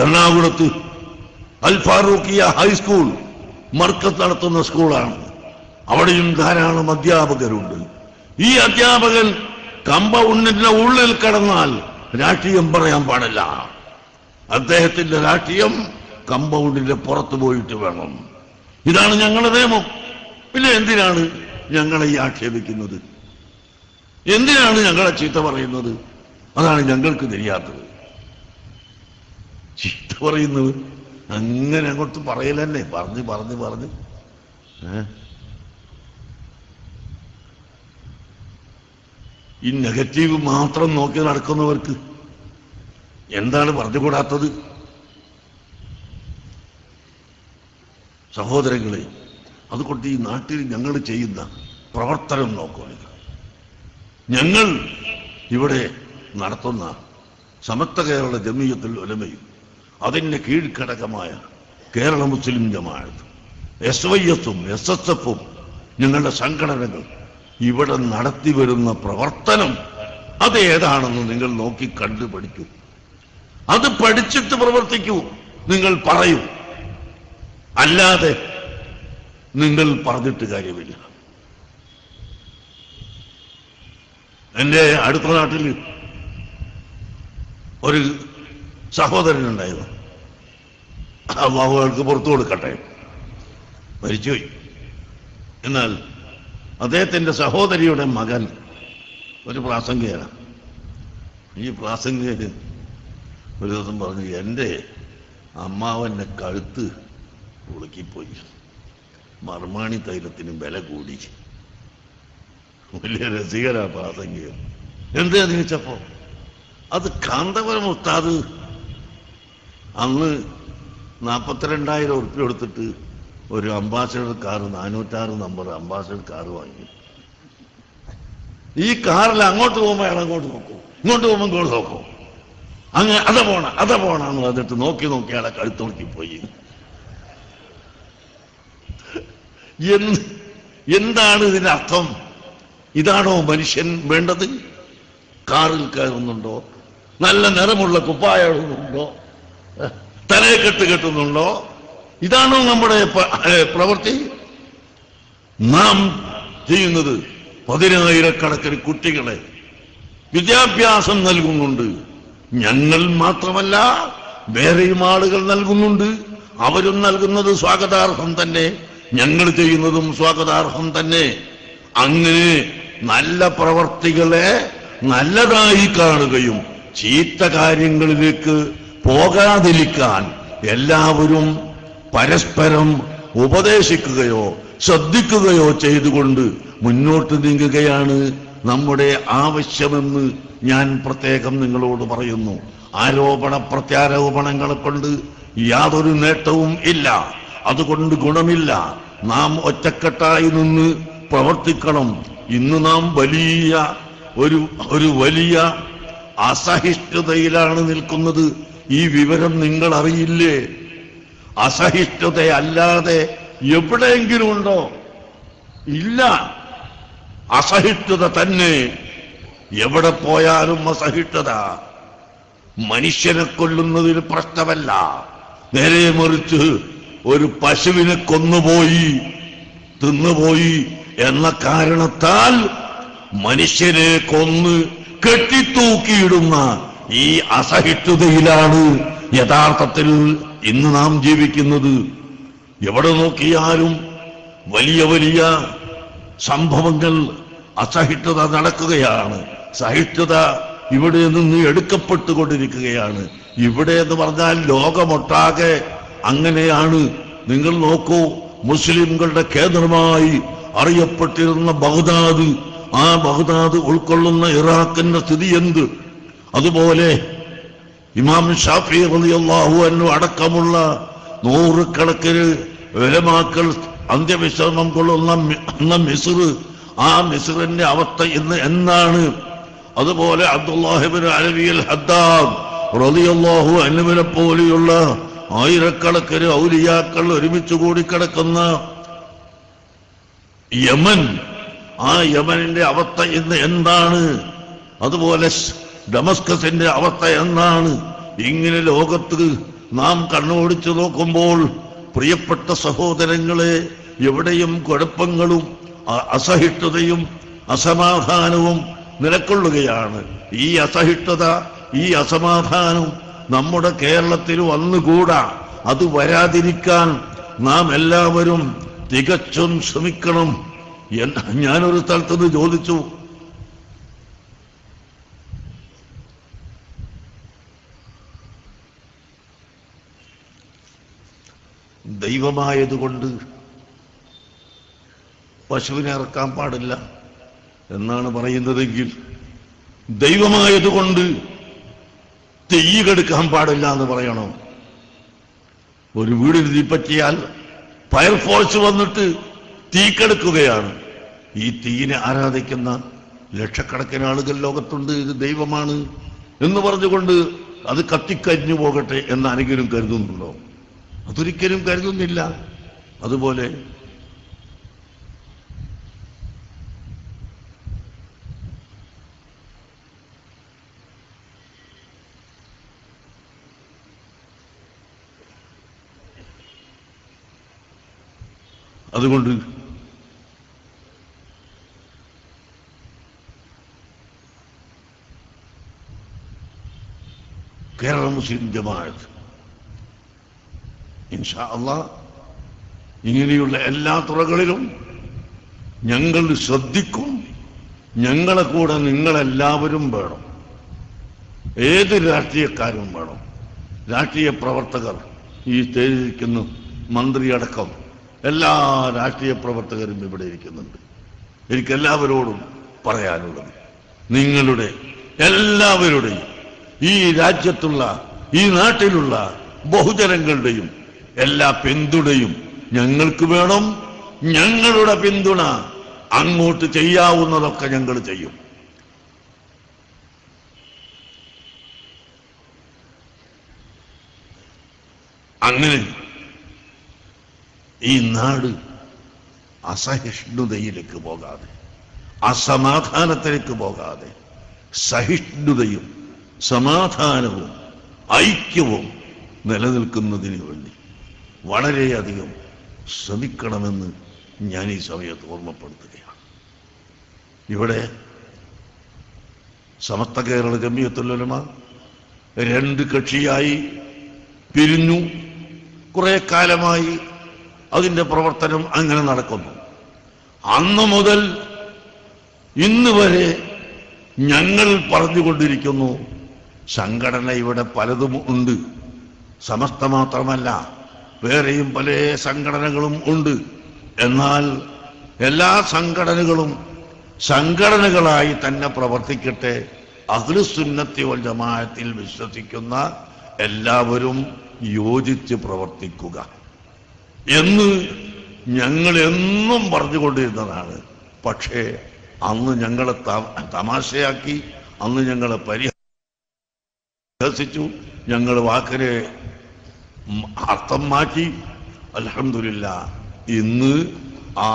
എറണാകുളത്ത് അൽ ഫാറൂഖിയ ഹൈസ്കൂൾ മർക്കത്ത് നടത്തുന്ന സ്കൂളാണ്. അവിടെയും ധാരാളം അധ്യാപകരുണ്ട്. ഈ അധ്യാപകൻ കമ്പൗണ്ടിന്റെ ഉള്ളിൽ കടന്നാൽ രാഷ്ട്രീയം പറയാൻ പാടില്ല. അദ്ദേഹത്തിന്റെ രാഷ്ട്രീയം കമ്പൗണ്ടിന്റെ പുറത്തു പോയിട്ട് വേണം. ഇതാണ് ഞങ്ങളുടെ നിയമം. പിന്നെ എന്തിനാണ് ഞങ്ങളെ ഈ ആക്ഷേപിക്കുന്നത്? എന്തിനാണ് ഞങ്ങളെ ചീത്ത പറയുന്നത്? അതാണ് ഞങ്ങൾക്ക് തിരിയാത്തത്. ചീത്ത പറയുന്നത് അങ്ങനെ അങ്ങോട്ട് പറയലല്ലേ, പറഞ്ഞ് പറഞ്ഞ് പറഞ്ഞ് ഈ നെഗറ്റീവ് മാത്രം നോക്കി നടക്കുന്നവർക്ക് എന്താണ് പറഞ്ഞുകൂടാത്തത്? സഹോദരങ്ങളെ, അതുകൊണ്ട് ഈ നാട്ടിൽ ഞങ്ങൾ ചെയ്യുന്ന പ്രവർത്തനം നോക്കുക. ഞങ്ങൾ ഇവിടെ നടത്തുന്ന സമസ്ത കേരള ജമിയത്തുൽ ഉലമയും അതിൻ്റെ കീഴ്ഘടകമായ കേരള മുസ്ലിം ജമാഅത്ത്, SYS-ഉം SSF-ഉം ഞങ്ങളുടെ സംഘടനകൾ ഇവിടെ നടത്തി വരുന്ന പ്രവർത്തനം അതേതാണെന്ന് നിങ്ങൾ നോക്കി കണ്ടുപഠിക്കൂ. അത് പഠിച്ചിട്ട് പ്രവർത്തിക്കൂ. നിങ്ങൾ പറയൂ, അല്ലാതെ നിങ്ങൾ പറഞ്ഞിട്ട് കാര്യമില്ല. എൻ്റെ അടുത്ത നാട്ടിൽ ഒരു സഹോദരനുണ്ടായിരുന്നു. അള്ളാഹുകൾക്ക് പുറത്തു കൊടുക്കട്ടെ, മരിച്ചുപോയി. എന്നാൽ അദ്ദേഹത്തിൻ്റെ സഹോദരിയുടെ മകൻ ഒരു പ്രാസംഗികനാണ്. ഈ പ്രാസംഗികന് ഒരു ദിവസം പറഞ്ഞു, എൻ്റെ അമ്മാവൻ്റെ കഴുത്ത് ഉളുക്കിപ്പോയി, മർമാണി തൈലത്തിന് വില കൂടി. വലിയ രസികനാ പ്രാസംഗികൻ. എന്താ ചോദിച്ചപ്പോ അത് കാന്തപുരം ഉസ്താദ് അന്ന് 42,000 ഉറുപ്പ്യ കൊടുത്തിട്ട് ഒരു ambassador car 406 number ambassador car വാങ്ങി. ഈ കാറിൽ അങ്ങോട്ട് പോകുമ്പോൾ അയാൾ അങ്ങോട്ട് നോക്കും, ഇങ്ങോട്ട് പോകുമ്പോൾ ഇങ്ങോട്ട് നോക്കും. അങ്ങ് അത പോണെന്ന് പറഞ്ഞിട്ട് നോക്കി അയാളെ കഴുത്ത് നോക്കിപ്പോയി. എന്താണ് ഇതിന്റെ അർത്ഥം? ഇതാണോ മനുഷ്യൻ വേണ്ടത്? കാറിൽ കയറുന്നുണ്ടോ, നല്ല നിറമുള്ള കുപ്പായ ഇടുന്നുണ്ടോ, തലയെ കെട്ടുന്നുണ്ടോ? ഇതാണോ നമ്മുടെ പ്രവൃത്തി? നാം ചെയ്യുന്നത് 10,000-കണക്കിന് കുട്ടികളെ വിദ്യാഭ്യാസം നൽകുന്നുണ്ട്. ഞങ്ങൾ മാത്രമല്ല, വേറെയും ആളുകൾ നൽകുന്നുണ്ട്. അവരും നൽകുന്നത് സ്വാഗതാർഹം തന്നെ, ഞങ്ങൾ ചെയ്യുന്നതും സ്വാഗതാർഹം തന്നെ. അങ്ങനെ നല്ല പ്രവർത്തികളെ നല്ലതായി കാണുകയും ചീത്ത കാര്യങ്ങളിലേക്ക് പോകാതിരിക്കാൻ എല്ലാവരും പരസ്പരം ഉപദേശിക്കുകയോ ശ്രദ്ധിക്കുകയോ ചെയ്തുകൊണ്ട് മുന്നോട്ട് നീങ്ങുകയാണ് നമ്മുടെ ആവശ്യമെന്ന് ഞാൻ പ്രത്യേകം നിങ്ങളോട് പറയുന്നു. ആരോപണ പ്രത്യാരോപണങ്ങളെ കൊണ്ട് യാതൊരു നേട്ടവും ഇല്ല, അതുകൊണ്ട് ഗുണമില്ല. നാം ഒറ്റക്കെട്ടായി നിന്ന് പ്രവർത്തിക്കണം. ഇന്ന് നാം ഒരു വലിയ അസഹിഷ്ണുതയിലാണ് നിൽക്കുന്നത്. ഈ വിവരം നിങ്ങൾ അറിയില്ലേ? അസഹിഷ്ണുതയല്ലാതെ എവിടെയെങ്കിലും ഉണ്ടോ? ഇല്ല, അസഹിഷ്ണുത തന്നെ. എവിടെ പോയാലും അസഹിഷ്ണുത. മനുഷ്യനെ കൊല്ലുന്നതിന് പ്രശ്നമല്ല, നേരെ മറിച്ച് ഒരു പശുവിനെ തിന്നുപോയി എന്ന കാരണത്താൽ മനുഷ്യനെ കൊന്ന് കെട്ടിത്തൂക്കിയിടുന്ന ഈ അസഹിഷ്ണുതയിലാണ് യഥാർത്ഥത്തിൽ ഇന്ന് നാം ജീവിക്കുന്നത്. എവിടെ നോക്കിയാലും വലിയ വലിയ സംഭവങ്ങൾ, അസഹിഷ്ണുത നടക്കുകയാണ്. സഹിഷ്ണുത ഇവിടെ നിന്ന് എടുക്കപ്പെട്ടുകൊണ്ടിരിക്കുകയാണ്. ഇവിടെ എന്ന് പറഞ്ഞാൽ ലോകമൊട്ടാകെ അങ്ങനെയാണ്. നിങ്ങൾ നോക്കൂ, മുസ്ലിംകളുടെ കേന്ദ്രമായി അറിയപ്പെട്ടിരുന്ന ബഗ്ദാദ്, ആ ബഗ്ദാദ് ഉൾക്കൊള്ളുന്ന ഇറാഖിന്റെ സ്ഥിതി എന്ത്? അതുപോലെ ഇമാം ഷാഫി റളിയല്ലാഹു അൻഹു അടക്കമുള്ള 100 കണക്കിന് ഉലമാക്കൾ അന്ത്യവിശ്രമം കൊള്ളുന്ന മിസ്ർ, ആ മിസ്റിന്റെ അവസ്ഥ ഇന്ന് എന്നാണ്? അതുപോലെ അബ്ദുല്ലാഹി ഇബ്നു അലവി അൽ ഹദ്ദാദ് റളിയല്ലാഹു അൻഹുവിനെ പോലെയുള്ള ആയിരക്കണക്കിന് ഔലിയാക്കൾ ഒരുമിച്ച് കൂടി കിടക്കുന്ന യമൻ, ആ യമനിന്റെ അവസ്ഥ ഇന്ന് എന്താണ്? അതുപോലെ ഡമസ്കസിന്റെ അവസ്ഥ എന്താണ്? ഇങ്ങനെ ലോകത്ത് നാം കണ്ണോടിച്ചു നോക്കുമ്പോൾ പ്രിയപ്പെട്ട സഹോദരങ്ങളെ, എവിടെയും കുഴപ്പങ്ങളും അസഹിഷ്ണുതയും അസമാധാനവും നിലകൊള്ളുകയാണ്. ഈ അസഹിഷ്ണുത, ഈ അസമാധാനം നമ്മുടെ കേരളത്തിൽ വന്നുകൂടാ. അത് വരാതിരിക്കാൻ നാം എല്ലാവരും തികച്ചും ശ്രമിക്കണം. ഞാനൊരു സ്ഥലത്തുനിന്ന് ചോദിച്ചു, ദൈവമായതുകൊണ്ട് പശുവിനെ ഇറക്കാൻ പാടില്ല എന്നാണ് പറയുന്നതെങ്കിൽ, ദൈവമായതുകൊണ്ട് തീ കെടുക്കാൻ പാടില്ല എന്ന് പറയണോ? ഒരു വീടിന് തീപ്പറ്റിയാൽ ഫയർഫോഴ്സ് വന്നിട്ട് തീ കെടുക്കുകയാണ്. ഈ തീയിനെ ആരാധിക്കുന്ന ലക്ഷക്കണക്കിന് ആളുകൾ ലോകത്തുണ്ട്. ഇത് ദൈവമാണ് എന്ന് പറഞ്ഞുകൊണ്ട് അത് കത്തിക്കരിഞ്ഞു പോകട്ടെ എന്ന് ആരെങ്കിലും കരുതുന്നുണ്ടോ? അതൊരിക്കലും കരുതുന്നില്ല. അതുപോലെ അതുകൊണ്ട് കേരള മുസ്ലിം ജമാഅത്ത് ഇൻഷാ അല്ലാഹ് ഇങ്ങനെയുള്ള എല്ലാ തുറകളിലും ഞങ്ങൾ ശ്രദ്ധിക്കും. ഞങ്ങളെ കൂടെ നിങ്ങളെല്ലാവരും വേണം. ഏത് രാഷ്ട്രീയക്കാരും വേണം. രാഷ്ട്രീയ പ്രവർത്തകർ, ഈ സ്റ്റേജിലിരിക്കുന്ന മന്ത്രിയടക്കം എല്ലാ രാഷ്ട്രീയ പ്രവർത്തകരും ഇവിടെ ഇരിക്കുന്നുണ്ട്. എനിക്കെല്ലാവരോടും പറയാനുള്ളത്, നിങ്ങളുടെ എല്ലാവരുടെയും ഈ രാജ്യത്തുള്ള ഈ നാട്ടിലുള്ള ബഹുജനങ്ങളുടെയും എല്ലാ പിന്തുണയും ഞങ്ങൾക്ക് വേണം. ഞങ്ങളുടെ പിന്തുണ അങ്ങോട്ട് ചെയ്യാവുന്നതൊക്കെ ഞങ്ങൾ ചെയ്യും. അങ്ങനെ ഈ നാട് അസഹിഷ്ണുതയിലേക്ക് പോകാതെ, അസമാധാനത്തിലേക്ക് പോകാതെ സഹിഷ്ണുതയും സമാധാനവും ഐക്യവും നിലനിൽക്കുന്നതിന് വേണ്ടി വളരെയധികം ശ്രമിക്കണമെന്ന് ഞാൻ ഈ സമയത്ത് ഓർമ്മപ്പെടുത്തുകയാണ്. ഇവിടെ സമസ്ത കേരള ജമിയത്തുൽ ഉലമ രണ്ട് കക്ഷിയായി പിരിഞ്ഞു. കുറെ കാലമായി അതിന്റെ പ്രവർത്തനം അങ്ങനെ നടക്കുന്നു. അന്നു മുതൽ ഇന്ന് വരെ ഞങ്ങൾ പറഞ്ഞുകൊണ്ടിരിക്കുന്നു, സംഘടന ഇവിടെ പലതും ഉണ്ട്. സമസ്ത മാത്രമല്ല, വേറെയും പല സംഘടനകളും ഉണ്ട്. എന്നാൽ എല്ലാ സംഘടനകളും സംഘടനകളായി തന്നെ പ്രവർത്തിക്കട്ടെ. അഹ്ലുസുന്നത്തി വൽ ജമാഅത്തിൽ വിശ്വസിക്കുന്ന എല്ലാവരും യോജിച്ച് പ്രവർത്തിക്കുക എന്ന് ഞങ്ങൾ എന്നും പറഞ്ഞുകൊണ്ടിരുന്നതാണ്. പക്ഷേ അന്ന് ഞങ്ങളെ തമാശയാക്കി, അന്ന് ഞങ്ങളെ പരിഹസിച്ചു, ഞങ്ങൾ വാക്കിനെ അർത്ഥം മാറ്റി. അൽഹംദുലില്ലാ, ഇന്ന് ആ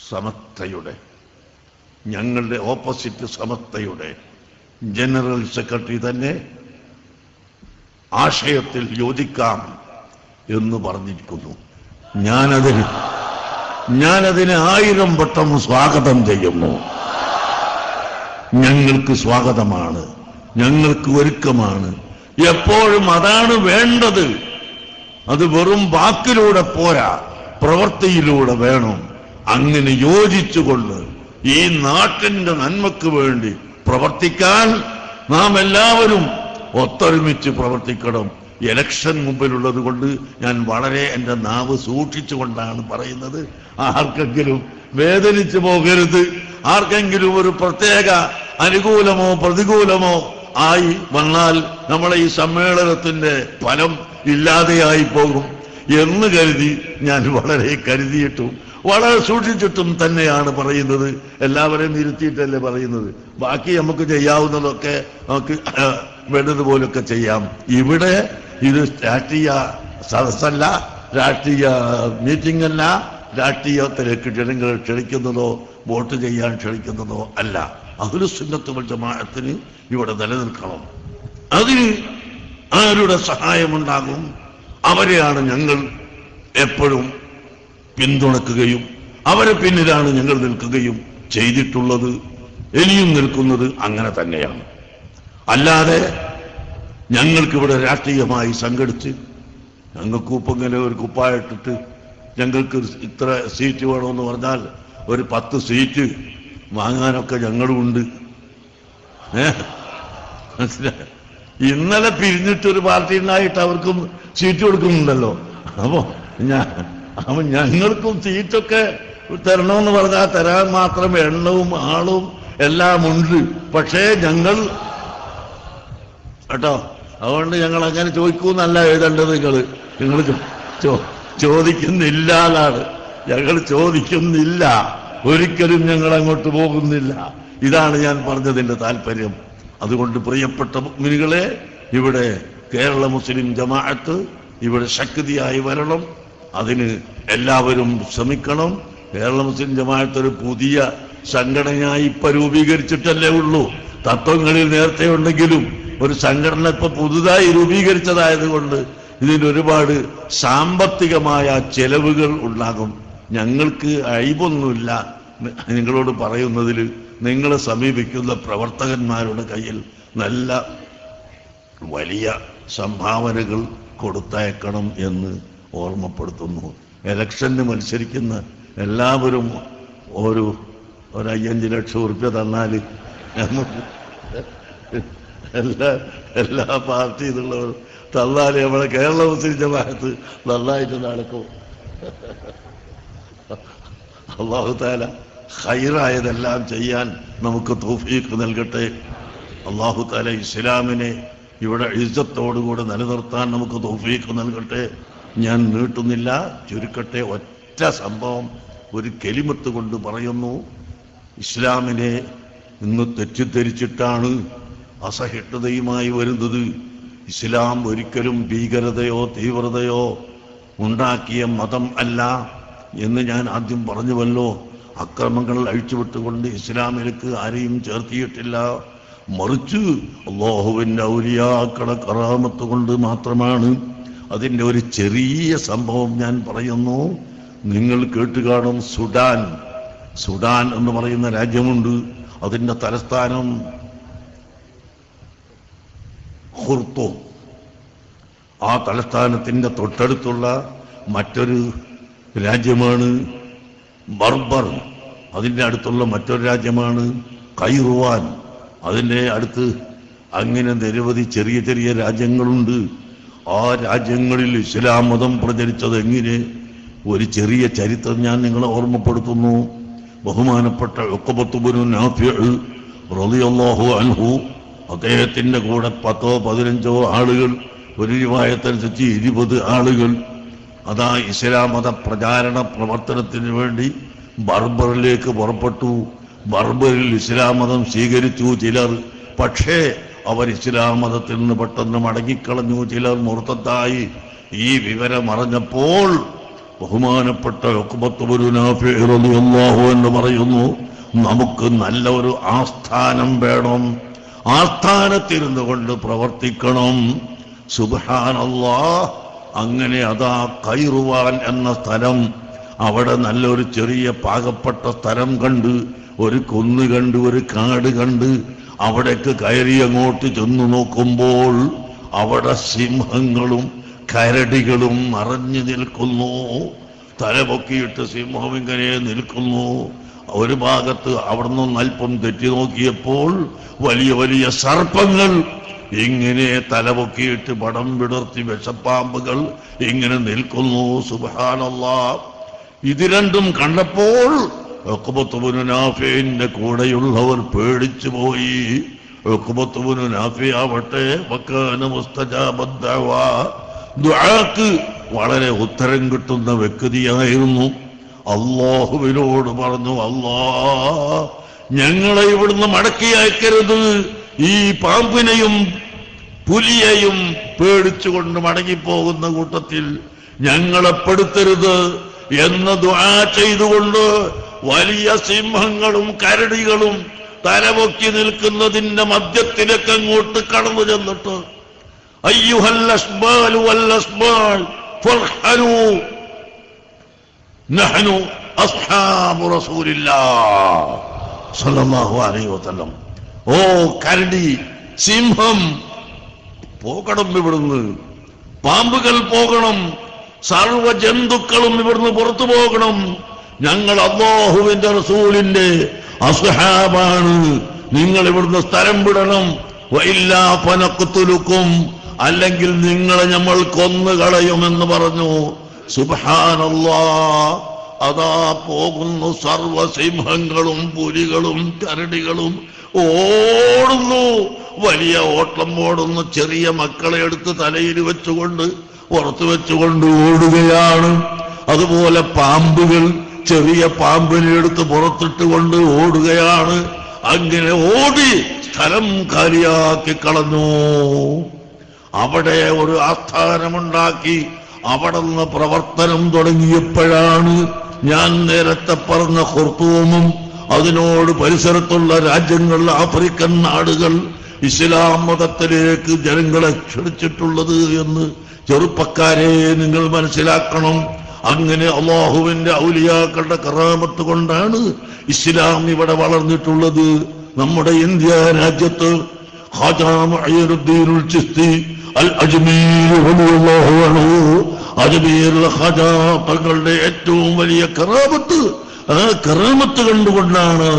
സമസ്തയുടെ, ഞങ്ങളുടെ ഓപ്പോസിറ്റ് സമസ്തയുടെ ജനറൽ സെക്രട്ടറി തന്നെ ആശയത്തിൽ യോജിക്കാം എന്ന് പറഞ്ഞിരിക്കുന്നു. ഞാനതിന് 1000 വട്ടം സ്വാഗതം ചെയ്യുന്നു. ഞങ്ങൾക്ക് സ്വാഗതമാണ്, ഞങ്ങൾക്ക് ഒരുക്കമാണ്. എപ്പോഴും അതാണ് വേണ്ടത്. അത് വെറും വാക്കിലൂടെ പോരാ, പ്രവൃത്തിയിലൂടെ വേണം. അങ്ങനെ യോജിച്ചുകൊണ്ട് ഈ നാട്ടിന്റെ നന്മക്ക് വേണ്ടി പ്രവർത്തിക്കാൻ നാം എല്ലാവരും ഒത്തൊരുമിച്ച് പ്രവർത്തിക്കണം. ഇലക്ഷൻ മുമ്പിലുള്ളത് കൊണ്ട് ഞാൻ വളരെ എൻ്റെ നാവ് സൂക്ഷിച്ചുകൊണ്ടാണ് പറയുന്നത്. ആർക്കെങ്കിലും വേദനിച്ചു പോകരുത്. ആർക്കെങ്കിലും ഒരു പ്രത്യേക അനുകൂലമോ പ്രതികൂലമോ ആയി വന്നാൽ നമ്മളെ ഈ സമ്മേളനത്തിന്റെ ഫലം ഇല്ലാതെയായി പോകും എന്ന് കരുതി ഞാൻ വളരെ കരുതിയിട്ടും വളരെ സൂക്ഷിച്ചിട്ടും തന്നെയാണ് പറയുന്നത്. എല്ലാവരെയും ഇരുത്തിയിട്ടല്ലേ പറയുന്നത്. ബാക്കി നമുക്ക് ചെയ്യാവുന്നതൊക്കെ നമുക്ക് വേണ്ടതുപോലൊക്കെ ചെയ്യാം. ഇവിടെ ഇത് രാഷ്ട്രീയ സദസ്സല്ല, രാഷ്ട്രീയ മീറ്റിംഗ് അല്ല, രാഷ്ട്രീയത്തിലേക്ക് ജനങ്ങളെ ക്ഷണിക്കുന്നതോ വോട്ട് ചെയ്യാൻ ക്ഷണിക്കുന്നതോ അല്ല. അഹ്ലുസുന്നത്ത് വൽ ജമാഅത്തിന് ഇവിടെ നിലനിൽക്കണം. അതിന് ആരുടെ സഹായമുണ്ടാകും? അവരെയാണ് ഞങ്ങൾ എപ്പോഴും പിന്തുണക്കുകയും അവരെ പിന്നിലാണ് ഞങ്ങൾ നിൽക്കുകയും ചെയ്തിട്ടുള്ളത്. ഇനിയും നിൽക്കുന്നത് അങ്ങനെ തന്നെയാണ്. അല്ലാതെ ഞങ്ങൾക്കിവിടെ രാഷ്ട്രീയമായി സംഘടിച്ച് ഞങ്ങൾക്ക് ഇങ്ങനെ ഒരു കുപ്പായിട്ടിട്ട് ഞങ്ങൾക്ക് ഇത്ര സീറ്റ് വേണമെന്ന് പറഞ്ഞാൽ ഒരു 10 സീറ്റ് വാങ്ങാനൊക്കെ ഞങ്ങളുമുണ്ട്. മനസ്സിലായി? ഇന്നലെ പിരിഞ്ഞിട്ടൊരു പാർട്ടി ഉണ്ടായിട്ട് അവർക്കും സീറ്റ് കൊടുക്കുന്നുണ്ടല്ലോ. അപ്പൊ ഞങ്ങൾക്കും സീറ്റൊക്കെ തരണമെന്ന് പറഞ്ഞാൽ തരാൻ മാത്രം എണ്ണവും ആളും എല്ലാം ഉണ്ട്. പക്ഷേ ഞങ്ങൾ കേട്ടോ, അതുകൊണ്ട് ഞങ്ങൾ അങ്ങനെ ചോദിക്കൂന്നല്ല എഴുതേണ്ടത്. നിങ്ങൾ ചോദിക്കുന്നില്ല എന്നാണ്. ഞങ്ങൾ ചോദിക്കുന്നില്ല, ഒരിക്കലും ഞങ്ങൾ അങ്ങോട്ട് പോകുന്നില്ല. ഇതാണ് ഞാൻ പറഞ്ഞതിന്റെ താല്പര്യം. അതുകൊണ്ട് പ്രിയപ്പെട്ട മുഅ്മിനുകളെ, ഇവിടെ കേരള മുസ്ലിം ജമാഅത്ത് ഇവിടെ ശക്തിയായി വരണം. അതിന് എല്ലാവരും ശ്രമിക്കണം. കേരള മുസ്ലിം ജമാഅത്ത് ഒരു പുതിയ സംഘടനയായി ഇപ്പൊ രൂപീകരിച്ചിട്ടല്ലേ ഉള്ളൂ. തത്വങ്ങളിൽ നേരത്തെ ഉണ്ടെങ്കിലും ഒരു സംഘടന ഇപ്പൊ പുതുതായി രൂപീകരിച്ചതായതുകൊണ്ട് ഇതിന് ഒരുപാട് സാമ്പത്തികമായ ചെലവുകൾ ഉണ്ടാകും. ഞങ്ങൾക്ക് അഴിവൊന്നുമില്ല നിങ്ങളോട് പറയുന്നതിൽ. നിങ്ങളെ സമീപിക്കുന്ന പ്രവർത്തകന്മാരുടെ കയ്യിൽ നല്ല വലിയ സംഭാവനകൾ കൊടുത്തയക്കണം എന്ന് ഓർമ്മപ്പെടുത്തുന്നു. ഇലക്ഷന് മത്സരിക്കുന്ന എല്ലാവരും ഒരു 5 ലക്ഷം ഉറുപ്പ്യ തന്നാൽ നമുക്ക് എല്ലാ പാർട്ടിയിലുള്ളവർ തന്നാൽ നമ്മളെ കേരള മുസ്ലിം ജമാഅത്ത് നന്നായിട്ട് നടക്കും. അല്ലാഹു തആല ഖൈറായതെല്ലാം ചെയ്യാൻ നമുക്ക് തൗഫീഖ് നൽകട്ടെ. അല്ലാഹു തആല ഇസ്ലാമിനെ ഇവിടെ ഇസ്സത്തോടുകൂടെ നിലനിർത്താൻ നമുക്ക് തൗഫീഖ് നൽകട്ടെ. ഞാൻ നീട്ടുന്നില്ല, ചുരുക്കട്ടെ. ഒറ്റ സംഭവം ഒരു കെലിമത്ത് കൊണ്ട് പറയുന്നു. ഇസ്ലാമിനെ ഇന്ന് തെറ്റിദ്ധരിച്ചിട്ടാണ് അസഹിഷ്ണുതയുമായി വരുന്നത്. ഇസ്ലാം ഒരിക്കലും ഭീകരതയോ തീവ്രതയോ ഉണ്ടാക്കിയ മതം അല്ല എന്ന് ഞാൻ ആദ്യം പറഞ്ഞുവല്ലോ. അക്രമങ്ങൾ അഴിച്ചുവിട്ടുകൊണ്ട് ഇസ്ലാമിലേക്ക് ആരെയും ചേർത്തിയിട്ടില്ല. മറിച്ച് അല്ലാഹുവിൻ്റെ ഔലിയാക്കളെ കറാമത്ത് കൊണ്ട് മാത്രമാണ്. അതിൻ്റെ ഒരു ചെറിയ സംഭവം ഞാൻ പറയുന്നു. നിങ്ങൾ കേട്ടുകാണും, സുഡാൻ എന്ന് പറയുന്ന രാജ്യമുണ്ട്. അതിൻ്റെ തലസ്ഥാനം ഖുർത്തൂം. ആ തലസ്ഥാനത്തിൻ്റെ തൊട്ടടുത്തുള്ള മറ്റൊരു രാജ്യമാണ് ബർബർ. അതിൻ്റെ അടുത്തുള്ള മറ്റൊരു രാജ്യമാണ് കൈറുവാൻ. അതിൻ്റെ അടുത്ത് അങ്ങനെ നിരവധി ചെറിയ ചെറിയ രാജ്യങ്ങളുണ്ട്. ആ രാജ്യങ്ങളിൽ ഇസ്ലാം മതം പ്രചരിച്ചത് എങ്ങനെ? ഒരു ചെറിയ ചരിത്രം ഞാൻ നിങ്ങളെ ഓർമ്മപ്പെടുത്തുന്നു. ബഹുമാനപ്പെട്ട ഉഖബത്ത് ഇബ്നു നാഫിഉ റളിയല്ലാഹു അൻഹു, അദ്ദേഹത്തിൻ്റെ കൂടെ 10-15 ആളുകൾ, ഒരു റിവായത്തനുസരിച്ച് 20 ആളുകൾ അതാ ഇസ്ലാം മത പ്രചാരണ പ്രവർത്തനത്തിന് വേണ്ടി ബർബറിലേക്ക് പുറപ്പെട്ടു. ബർബറിൽ ഇസ്ലാം മതം സ്വീകരിച്ചു ചിലർ. പക്ഷേ അവർ ഇസ്ലാം മതത്തിൽ നിന്ന് പെട്ടെന്ന് മടങ്ങിക്കളഞ്ഞു. ചിലർ മുർത്തദ്ദായി. ഈ വിവരം അറിഞ്ഞപ്പോൾ ബഹുമാനപ്പെട്ട ഉഖബത്ത് ഇബ്നു നാഫിഉ റളിയല്ലാഹു അൻഹു പറയുന്നു, നമുക്ക് നല്ല ഒരു ആസ്ഥാനം വേണം, ആസ്ഥാനത്തിരുന്നു കൊണ്ട് പ്രവർത്തിക്കണം. സുബ്ഹാനല്ലാഹ്. അങ്ങനെ അതാ കൈറുവാൻ എന്ന സ്ഥലം, അവിടെ നല്ലൊരു ചെറിയ പാകപ്പെട്ട സ്ഥലം കണ്ട്, ഒരു കുന്ന് കണ്ട്, ഒരു കാട് കണ്ട് അവിടേക്ക് കയറി അങ്ങോട്ട് ചെന്നു നോക്കുമ്പോൾ അവിടെ സിംഹങ്ങളും കരടികളും മറഞ്ഞു നിൽക്കുന്നു. തലപൊക്കിയിട്ട് സിംഹം ഇങ്ങനെ നിൽക്കുന്നു. ഒരു ഭാഗത്ത് അവിടെ നിന്ന് അല്പം തെറ്റി നോക്കിയപ്പോൾ വലിയ വലിയ സർപ്പങ്ങൾ ഇങ്ങനെ തലപൊക്കിയിട്ട് പടം വിടർത്തി വിഷപ്പാമ്പുകൾ ഇങ്ങനെ നിൽക്കുന്നു. സുബ്ഹാനല്ലാഹ്. ഇത് രണ്ടും കണ്ടപ്പോൾ ഉഖബത്ത് ഇബ്നു നാഫിഇന്റെ കൂടെയുള്ളവർ പേടിച്ചു പോയി. ഉഖബത്ത് ഇബ്നു നാഫി ആവട്ടെ വകാന മുസ്തജാബദ് ദഅവാ, ദുആക്ക് വളരെ ഉത്തരം കിട്ടുന്ന വ്യക്തിയായിരുന്നു. അല്ലാഹുവിനോട് പറഞ്ഞു, അല്ലാഹ് ഞങ്ങളെ ഇവിടുന്ന് മടക്കി അയക്കരുത്, ഈ പാമ്പിനെയും പുലിയെയും പേടിച്ചുകൊണ്ട് മടങ്ങിപ്പോകുന്ന കൂട്ടത്തിൽ ഞങ്ങളെ പെടുത്തരുത് എന്ന് ദുആ ചെയ്തുകൊണ്ട് വലിയ സിംഹങ്ങളും കരടികളും തലപൊക്കി നിൽക്കുന്നതിന്റെ മധ്യത്തിലേക്ക് അങ്ങോട്ട് കടന്നു ചെന്നിട്ട് അയ്യുഹൽ അസ്ബാലു വൽ അസ്ബാൽ ഫർഹനു നഹ്നു അസ്ഹാബു റസൂലില്ലാഹ് സ്വല്ലല്ലാഹു അലൈഹി വസല്ലം, ഓ കരടി, സിംഹം പോകണം, ഇവിടുന്ന് പാമ്പുകൾ പോകണം, സർവ ജന്തുക്കളും ഇവിടുന്ന് പുറത്തു പോകണം, ഞങ്ങൾ അല്ലാഹുവിന്റെ റസൂലിന്റെ അസ്ഹാബാണ്, നിങ്ങൾ ഇവിടുന്ന് സ്ഥലം വിടണം, വഇല്ലാ ഫനഖ്തുലുക്കും, അല്ലെങ്കിൽ നിങ്ങളെ നമ്മൾ കൊന്നുകളയുമെന്ന് പറഞ്ഞു. സുബ്ഹാനല്ലാഹ്. അതാ പോകുന്നു സർവസിംഹങ്ങളും പുലികളും കരടികളും ഓടുന്നു, വലിയ ഓട്ടം ഓടുന്നു. ചെറിയ മക്കളെ എടുത്ത് തലയിൽ വെച്ചുകൊണ്ട് പുറത്തു വെച്ചുകൊണ്ട് ഓടുകയാണ്. അതുപോലെ പാമ്പുകൾ ചെറിയ പാമ്പിനെ എടുത്ത് പുറത്തിട്ടുകൊണ്ട് ഓടുകയാണ്. അങ്ങനെ ഓടി സ്ഥലം കാലിയാക്കി കളഞ്ഞു. അവിടെ ഒരു ആസ്ഥാനമുണ്ടാക്കി അവിടെ നിന്ന് പ്രവർത്തനം തുടങ്ങിയപ്പോഴാണ് ഞാൻ നേരത്തെ പറഞ്ഞ ഖുർത്തൂമും അതിനോട് പരിസരത്തുള്ള രാജ്യങ്ങൾ, ആഫ്രിക്കൻ നാടുകൾ ഇസ്ലാം മതത്തിലേക്ക് ജനങ്ങളെ ക്ഷണിച്ചിട്ടുള്ളത് എന്ന് ചെറുപ്പക്കാരെ നിങ്ങൾ മനസ്സിലാക്കണം. അങ്ങനെ അല്ലാഹുവിന്റെ ഔലിയാക്കളുടെ കറാമത്ത് കൊണ്ടാണ് ഇസ്ലാം ഇവിടെ വളർന്നിട്ടുള്ളത്. നമ്മുടെ ഇന്ത്യ രാജ്യത്ത് ഖാജാ മുഈനുദ്ദീനുൽ ചിസ്തി അൽ അജ്മീർ റളിയല്ലാഹു അൻഹു, അജ്മീറിലെ ഖാജാ തങ്ങളുടെ ഏറ്റവും വലിയ കറാമത്ത്, ആ കറാമത്ത് കണ്ടുകൊണ്ടാണ്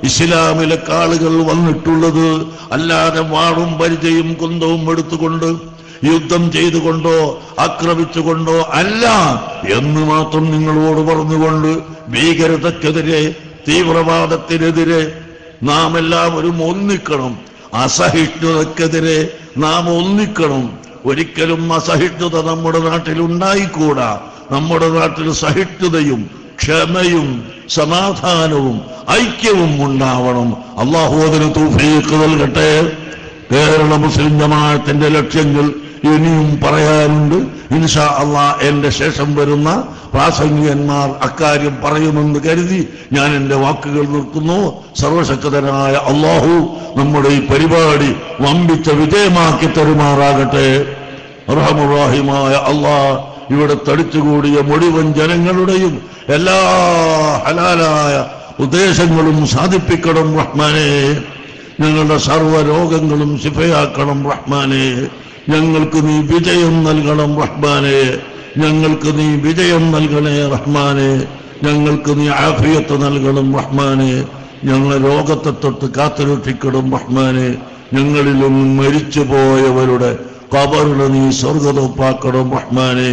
ഇസ്ലാമിലേക്ക് ആളുകൾ വന്നിട്ടുള്ളത്. അല്ലാതെ വാളും പരിചയും കുന്തവും എടുത്തുകൊണ്ട് യുദ്ധം ചെയ്തുകൊണ്ടോ ആക്രമിച്ചുകൊണ്ടോ അല്ല എന്ന് മാത്രം നിങ്ങളോട് പറഞ്ഞുകൊണ്ട് ഭീകരതയ്ക്കെതിരെ, തീവ്രവാദത്തിനെതിരെ നാം എല്ലാവരും ഒന്നിക്കണം. അസഹിഷ്ണുതക്കെതിരെ നാം ഒന്നിക്കണം. ഒരിക്കലും അസഹിഷ്ണുത നമ്മുടെ നാട്ടിൽ ഉണ്ടായിക്കൂടാ. നമ്മുടെ നാട്ടിൽ സഹിഷ്ണുതയും ക്ഷമയും സമാധാനവും ഐക്യവും ഉണ്ടാവണം. അല്ലാഹു അതിന് തൗഫീഖ് നൽകട്ടെ. കേരള മുസ്ലിം ജമാഅത്തിന്റെ ലക്ഷ്യങ്ങൾ ഇനിയും പറയാനുണ്ട്. ഇൻഷാ അല്ലാഹ് എന്റെ ശേഷം വരുന്ന പ്രാസംഗികന്മാർ അക്കാര്യം പറയുമെന്ന് കരുതി ഞാൻ എന്റെ വാക്കുകൾ നിർത്തുന്നു. സർവശക്തനായ അല്ലാഹു നമ്മുടെ ഈ പരിപാടി വമ്പിച്ച വിജയമാക്കി തരുമാറാകട്ടെ. റഹ്മാനുറഹീമായ അല്ലാഹ് ഇവിടെ തടിച്ചുകൂടിയ മുഴുവൻ ജനങ്ങളുടെയും എല്ലാ ഹലാലായ ഉദ്ദേശങ്ങളും സാധിപ്പിക്കണം റഹ്മാനേ. ഞങ്ങളുടെ സർവ്വ രോഗങ്ങളും ശിഫയാക്കണം റഹ്മാനേ. ഞങ്ങൾക്ക് നീ വിജയം നൽകണം റഹ്മാനേ. ഞങ്ങൾക്ക് നീ വിജയം നൽകണേ റഹ്മാനേ. ഞങ്ങൾക്ക് നീ ആഫിയത്ത് നൽകണം റഹ്മാനേ. ഞങ്ങളെ രോഗത്തെ തൊട്ട് കാത്തുരക്ഷിക്കണം റഹ്മാനേ. ഞങ്ങളിലും മരിച്ചുപോയവരുടെ ഖബറിനെ നീ സ്വർഗ്ഗതോപ്പാക്കണം റഹ്മാനേ.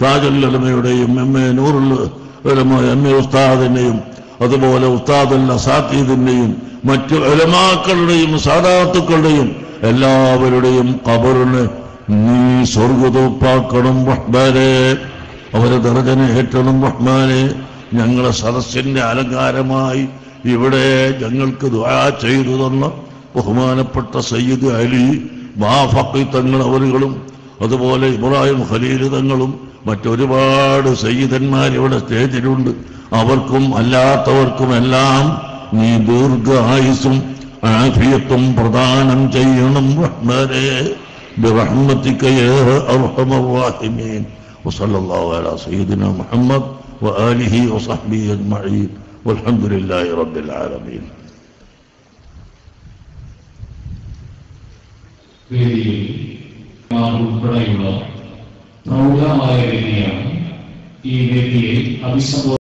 താജുൽ ഉലമയുടെയും എം.എ. നൂറുൽ ഉലമ എം.എ. ഉസ്താദിന്റെയും അതുപോലെ ഉസ്താദുൽ അസാതീദിന്റെയും മറ്റു ഉലമാക്കളുടെയും സാദാത്തുക്കളുടെയും എല്ലാവരുടെയും ഖബറിനെ നീ സ്വർഗ്ഗതോപ്പാക്കണം റഹ്മാനേ. അവരെ ദർജനെ ഏറ്റണം റഹ്മാനേ. ഞങ്ങളെ സദസ്സിന്റെ അലങ്കാരമായി ഇവിടെ ഞങ്ങൾക്ക് ദുആ ചെയ്തു തന്ന ബഹുമാനപ്പെട്ട സയ്യിദ് അലി ബാഫഖി തങ്ങൾ അവരുകളും അതുപോലെ ഇബ്രാഹിം ഖലീൽ തങ്ങളും മറ്റൊരുപാട് സയ്യിദന്മാർ ഇവിടെ സ്റ്റേജിലുണ്ട്. അവർക്കും അല്ലാത്തവർക്കുമെല്ലാം നീ ദീർഘായുസ്സും ആഫിയത്തും പ്രദാനം ചെയ്യണം റഹ്മാനേ. ബിറഹ്മതിക യാ അർഹമർ റഹീമീൻ. വസല്ലല്ലാഹു അലാ സയ്യിദിനാ മുഹമ്മദ് വആലിഹി വസഹ്ബിഹി അജ്മഈൻ വൽഹംദുലില്ലാഹി റബ്ബിൽ ആലമീൻ. ഉൾപ്പെടെയുള്ള പ്രൗഢമായ വേദിയാണ്. ഈ വേദിയെ അഭിസംബോധന